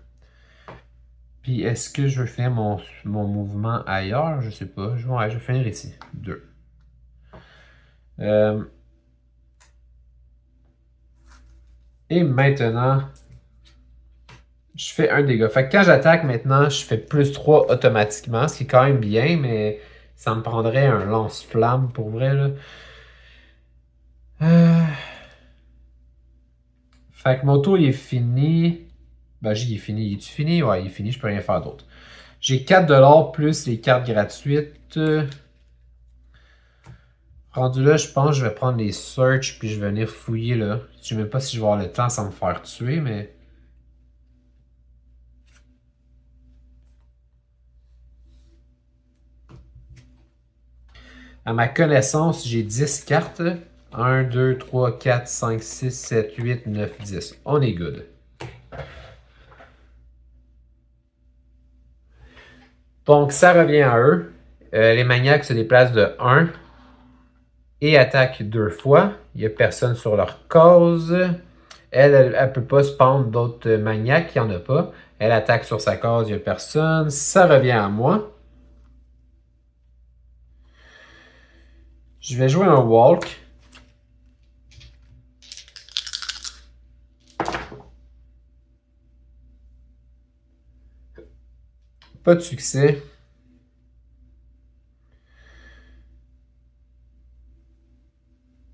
Speaker 1: Puis est-ce que je vais faire mon mouvement ailleurs? Je sais pas. Je vais finir ici. 2. Et maintenant, je fais un dégât. Fait que quand j'attaque maintenant, je fais plus 3 automatiquement, ce qui est quand même bien, mais ça me prendrait un lance-flamme pour vrai, là. Fait que mon tour, il est fini. Ben, il est fini. Il est-tu fini? Ouais, il est fini, je peux rien faire d'autre. J'ai 4$ plus les cartes gratuites. Rendu là, je pense que je vais prendre les search puis je vais venir fouiller là. Je sais même pas si je vais avoir le temps sans me faire tuer, mais. À ma connaissance, j'ai 10 cartes. 1, 2, 3, 4, 5, 6, 7, 8, 9, 10. On est good. Donc, ça revient à eux. Les maniaques se déplacent de 1 et attaquent 2 fois. Il n'y a personne sur leur cause. Elle ne peut pas spawn d'autres maniaques, il n'y en a pas. Elle attaque sur sa case, il n'y a personne. Ça revient à moi. Je vais jouer un walk. Pas de succès.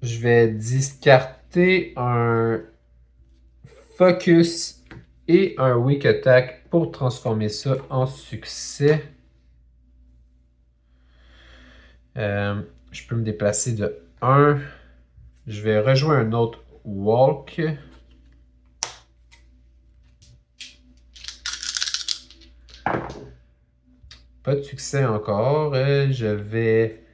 Speaker 1: Je vais discarter un focus et un weak attack pour transformer ça en succès. Je peux me déplacer de 1. Je vais rejouer un autre walk. Pas de succès encore. Je vais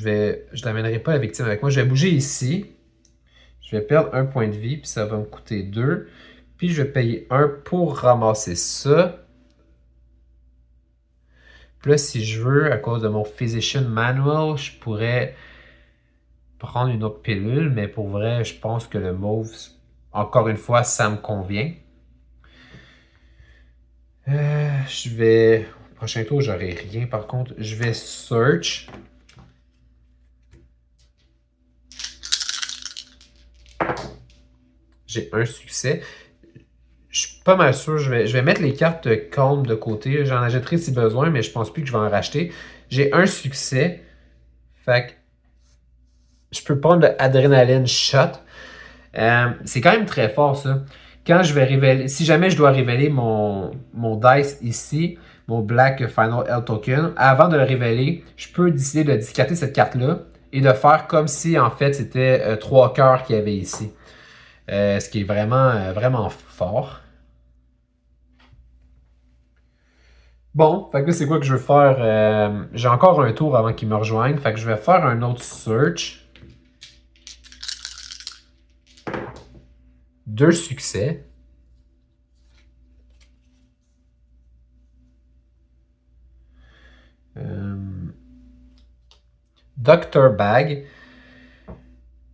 Speaker 1: je l'amènerai pas la victime avec moi. Je vais bouger ici. Je vais perdre un point de vie, puis ça va me coûter 2. Puis je vais payer 1 pour ramasser ça. Puis là, si je veux, à cause de mon Physician Manual, je pourrais prendre une autre pilule, mais pour vrai, je pense que le mauve, encore une fois, ça me convient. Je vais... Au prochain tour, j'aurai rien par contre. Je vais search. J'ai un succès. Je suis pas mal sûr. Je vais mettre les cartes calmes de côté. J'en achèterai si besoin, mais je pense plus que je vais en racheter. J'ai un succès. Fait que je peux prendre le Adrenaline Shot. C'est quand même très fort, ça. Quand je vais révéler, si jamais je dois révéler mon dice ici, mon Black Final L Token, avant de le révéler, je peux décider de discarter cette carte-là et de faire comme si, en fait, c'était 3 cœurs qu'il y avait ici. Ce qui est vraiment, vraiment fort. Bon, fait que là, c'est quoi que je veux faire? J'ai encore un tour avant qu'il me rejoigne. Fait que je vais faire un autre search. 2 succès. Doctor Bag.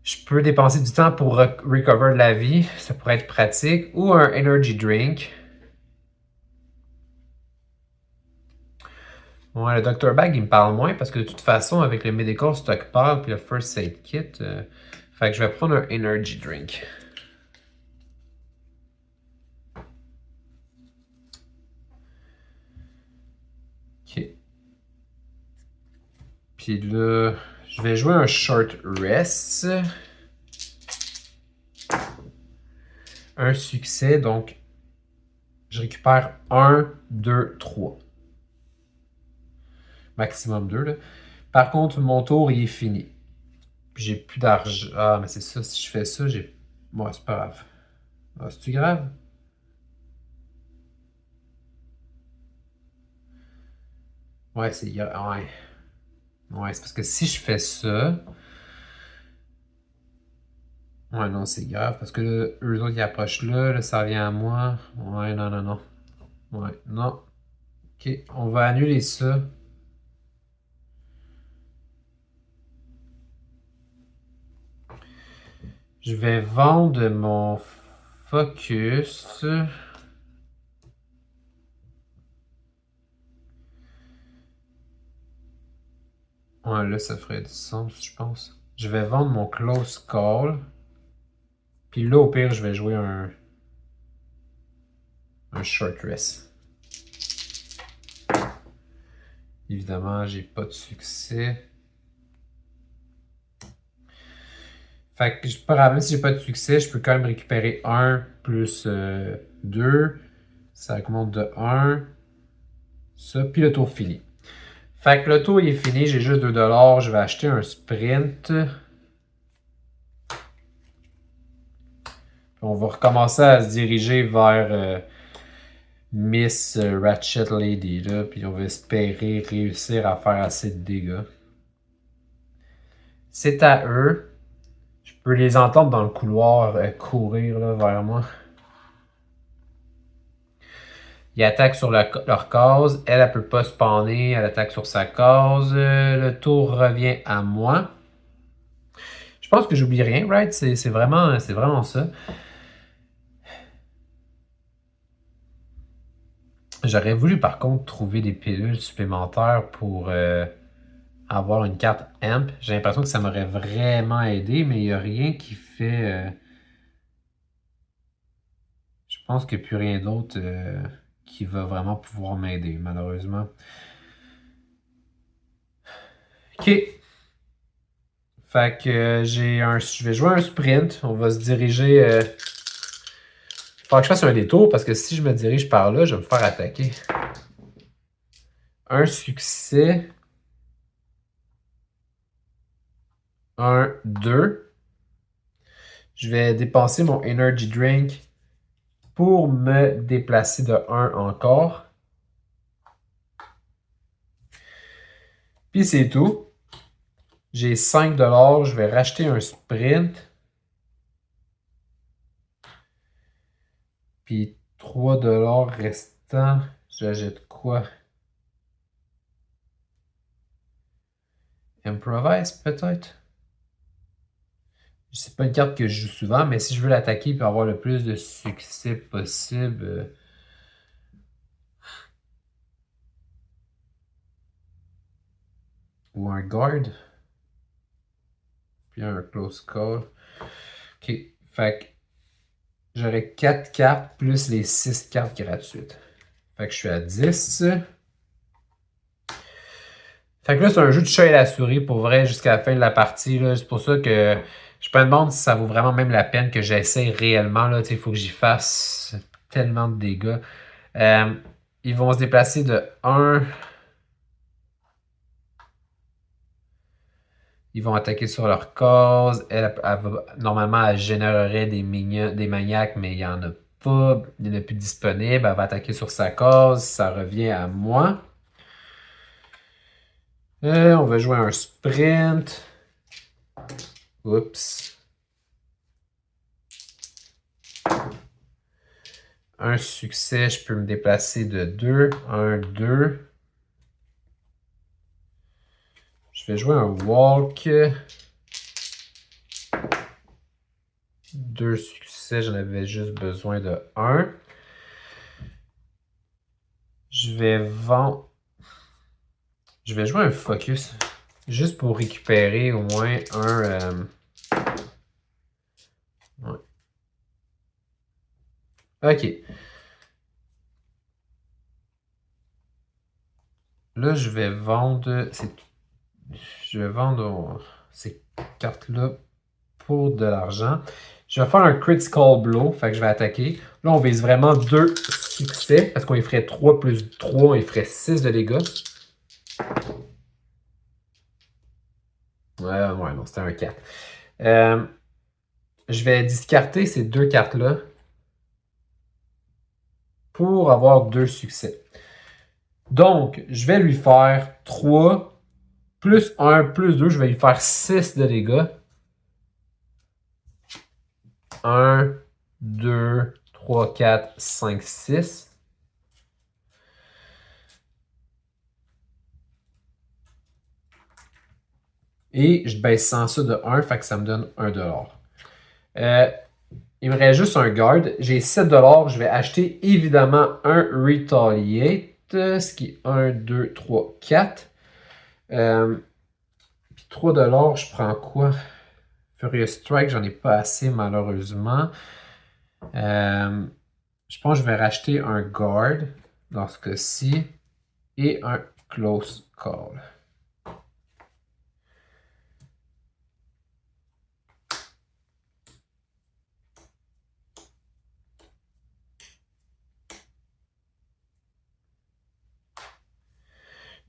Speaker 1: Je peux dépenser du temps pour recover de la vie. Ça pourrait être pratique. Ou un Energy Drink. Ouais, le Doctor Bag, il me parle moins parce que de toute façon, avec le Medical Stockpile puis le First Aid Kit, fait que je vais prendre un Energy Drink. Ok. Puis là, je vais jouer un Short Rest. Un succès, donc je récupère 1, 2, 3. Maximum 2, là. Par contre, mon tour, il est fini. Puis j'ai plus d'argent. Ah, mais c'est ça, si je fais ça, j'ai... Bon, c'est pas grave. Ah, c'est-tu grave? Ouais, c'est grave. Ouais. Ouais, c'est parce que si je fais ça... Ouais, non, c'est grave. Parce que là, eux autres, ils approchent là, ça revient à moi. Ouais, non, non, non. Ouais, non. Ok, on va annuler ça. Je vais vendre mon focus. Ouais, là, ça ferait du sens, je pense. Je vais vendre mon close call. Puis là, au pire, je vais jouer un short rest. Évidemment, j'ai pas de succès. Fait que, pas grave, même si j'ai pas de succès, je peux quand même récupérer 1 plus 2. Ça augmente de 1. Ça, puis le tour fini. Fait que le tour il est fini, j'ai juste 2 $. Je vais acheter un sprint. On va recommencer à se diriger vers Miss Ratchet Lady, là, puis on va espérer réussir à faire assez de dégâts. C'est à eux. Je peux les entendre dans le couloir courir là, vers moi. Ils attaquent sur leur case. Elle, elle peut pas spawner. Elle attaque sur sa case. Le tour revient à moi. Je pense que j'oublie rien, right? C'est vraiment ça. J'aurais voulu par contre trouver des pilules supplémentaires pour avoir une carte AMP. J'ai l'impression que ça m'aurait vraiment aidé, mais il n'y a rien qui fait... Je pense qu'il n'y a plus rien d'autre qui va vraiment pouvoir m'aider, malheureusement. Ok. Fait que je vais jouer un sprint. On va se diriger... Faut que je fasse un détour parce que si je me dirige par là, je vais me faire attaquer. Un succès. 1, 2. Je vais dépenser mon Energy Drink pour me déplacer de 1 encore. Puis c'est tout. J'ai 5 $. Je vais racheter un sprint. Puis 3 $ restants. J'achète quoi? Improvise peut-être? C'est pas une carte que je joue souvent, mais si je veux l'attaquer et avoir le plus de succès possible. Ou un guard. Puis un close call. Ok. Fait que j'aurai 4 cartes plus les 6 cartes gratuites. Fait que je suis à 10. Fait que là, c'est un jeu de chat et la souris pour vrai jusqu'à la fin de la partie. C'est pour ça que je me demande si ça vaut vraiment même la peine que j'essaie réellement. Il faut que j'y fasse tellement de dégâts. Ils vont se déplacer de 1. Ils vont attaquer sur leur case. Normalement, elle générerait des maniaques, mais il n'y en a pas. Il n'y en a plus disponible. Elle va attaquer sur sa case. Ça revient à moi. On va jouer un sprint. Oups. Un succès, je peux me déplacer de 2. 1, 2. Je vais jouer un walk. 2 succès, j'en avais juste besoin de 1. Je vais vendre. Je vais jouer un focus. Juste pour récupérer au moins un. Ouais. Ok. Là, je vais vendre. Je vais vendre ces cartes-là pour de l'argent. Je vais faire un critical blow. Fait que je vais attaquer. Là, on vise vraiment 2 succès. Parce qu'on y ferait 3 plus 3. On y ferait 6 de dégâts. Ouais, non, c'était un 4. Je vais discarter ces 2 cartes-là pour avoir 2 succès. Donc, je vais lui faire 3 plus 1 plus 2. Je vais lui faire 6 de dégâts. 1, 2, 3, 4, 5, 6. Et je baisse sans ça de 1, fait que ça me donne 1 $. Il me reste juste un guard. J'ai 7 $. Je vais acheter évidemment un Retaliate, ce qui est 1, 2, 3, 4. Puis 3 $, je prends quoi? Furious Strike, j'en ai pas assez malheureusement. Je pense que je vais racheter un guard dans ce cas-ci et un close call.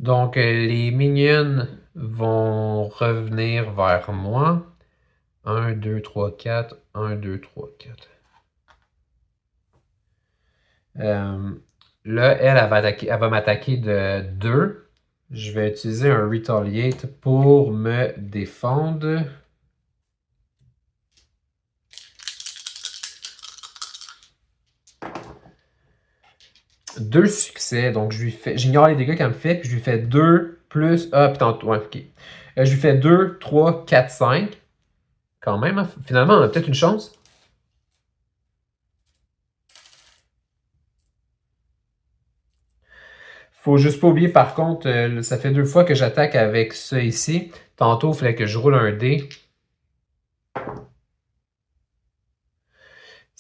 Speaker 1: Donc, les minions vont revenir vers moi. 1, 2, 3, 4. 1, 2, 3, 4. Là, elle va m'attaquer de 2. Je vais utiliser un Retaliate pour me défendre. Deux succès, donc j'ignore les dégâts qu'elle me fait, puis je lui fais 2 plus. Ah, puis tantôt, ouais, ok. Je lui fais 2, 3, 4, 5. Quand même, hein, finalement, on a peut-être une chance. Faut juste pas oublier, par contre, ça fait 2 fois que j'attaque avec ça ici. Tantôt, il fallait que je roule un dé.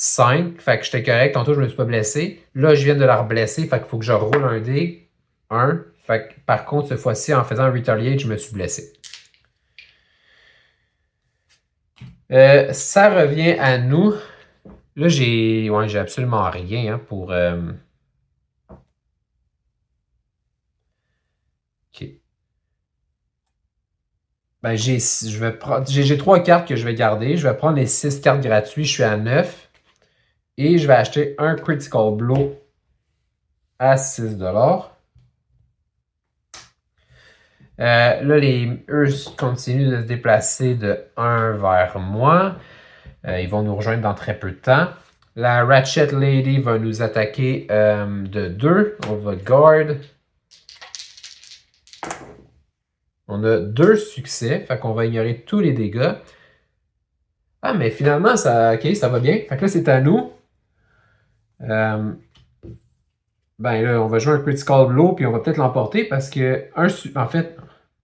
Speaker 1: 5, fait que j'étais correct. Tantôt, je me suis pas blessé. Là, je viens de la reblesser, fait qu'il faut que je roule un dé. 1. Fait que, par contre, cette fois-ci, en faisant un Retaliate, je me suis blessé. Ça revient à nous. Là, j'ai absolument rien hein, pour. Ok. Ben, j'ai 3 cartes que je vais garder. Je vais prendre les 6 cartes gratuites. Je suis à 9. Et je vais acheter un Critical Blow à 6 $. Là, eux continuent de se déplacer de 1 vers moi. Ils vont nous rejoindre dans très peu de temps. La Ratchet Lady va nous attaquer de 2. On va guard. On a 2 succès, fait qu'on va ignorer tous les dégâts. Ah, mais finalement, ça va bien. Fait que là, c'est à nous. Ben là, on va jouer un Critical Blow, puis on va peut-être l'emporter parce que, en fait,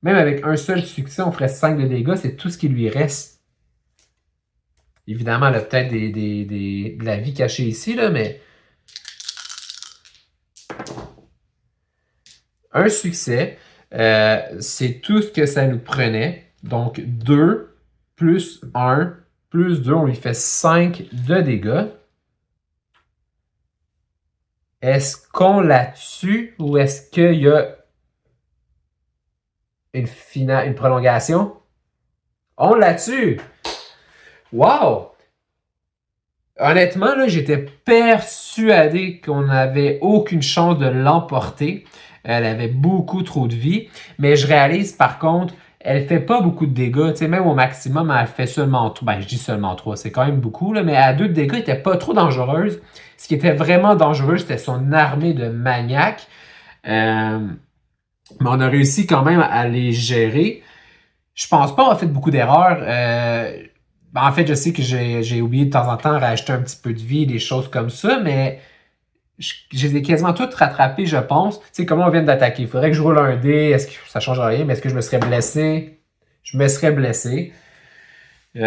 Speaker 1: même avec un seul succès, on ferait 5 de dégâts, c'est tout ce qui lui reste. Évidemment, elle a peut-être de la vie cachée ici, là, mais... Un succès, c'est tout ce que ça nous prenait. Donc, 2 plus 1 plus 2, on lui fait 5 de dégâts. Est-ce qu'on la tue ou est-ce qu'il y a une prolongation? On la tue! Wow! Honnêtement, là, j'étais persuadé qu'on n'avait aucune chance de l'emporter. Elle avait beaucoup trop de vie. Mais je réalise, par contre, elle fait pas beaucoup de dégâts. Tu sais, même au maximum, elle fait seulement 3. Ben, je dis seulement 3, c'est quand même beaucoup, là, mais à 2 de dégâts, elle était pas trop dangereuse. Ce qui était vraiment dangereux, c'était son armée de maniaques. Mais on a réussi quand même à les gérer. Je pense pas avoir fait beaucoup d'erreurs. En fait, je sais que j'ai oublié de temps en temps rajouter un petit peu de vie, des choses comme ça, mais je les ai quasiment toutes rattrapées, je pense. Tu sais, comment on vient d'attaquer? Il faudrait que je roule un dé. Est-ce que ça change rien? Mais est-ce que je me serais blessé? Je me serais blessé. Mais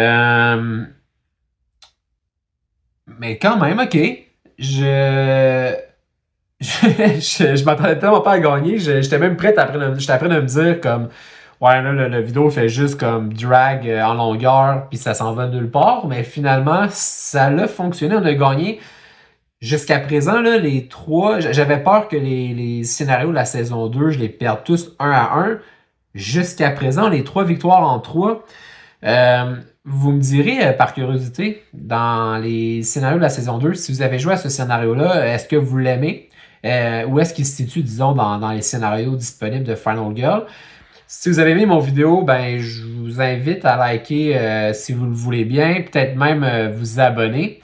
Speaker 1: quand même, ok. Je m'attendais tellement pas à gagner. J'étais même prêt j'étais prêt de me dire comme ouais, là, la vidéo fait juste comme drag en longueur, puis ça s'en va nulle part. Mais finalement, ça a fonctionné. On a gagné. Jusqu'à présent, là, les 3, j'avais peur que les scénarios de la saison 2, je les perde tous 1 à 1. Jusqu'à présent, les 3 victoires en 3. Vous me direz, par curiosité, dans les scénarios de la saison 2, si vous avez joué à ce scénario-là, est-ce que vous l'aimez? Où est-ce qu'il se situe, disons, dans les scénarios disponibles de Final Girl? Si vous avez aimé mon vidéo, ben je vous invite à liker si vous le voulez bien, peut-être même vous abonner.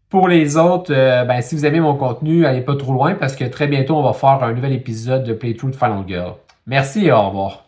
Speaker 1: Pour les autres, ben, si vous aimez mon contenu, allez pas trop loin parce que très bientôt, on va faire un nouvel épisode de Playthrough de Final Girl. Merci et au revoir.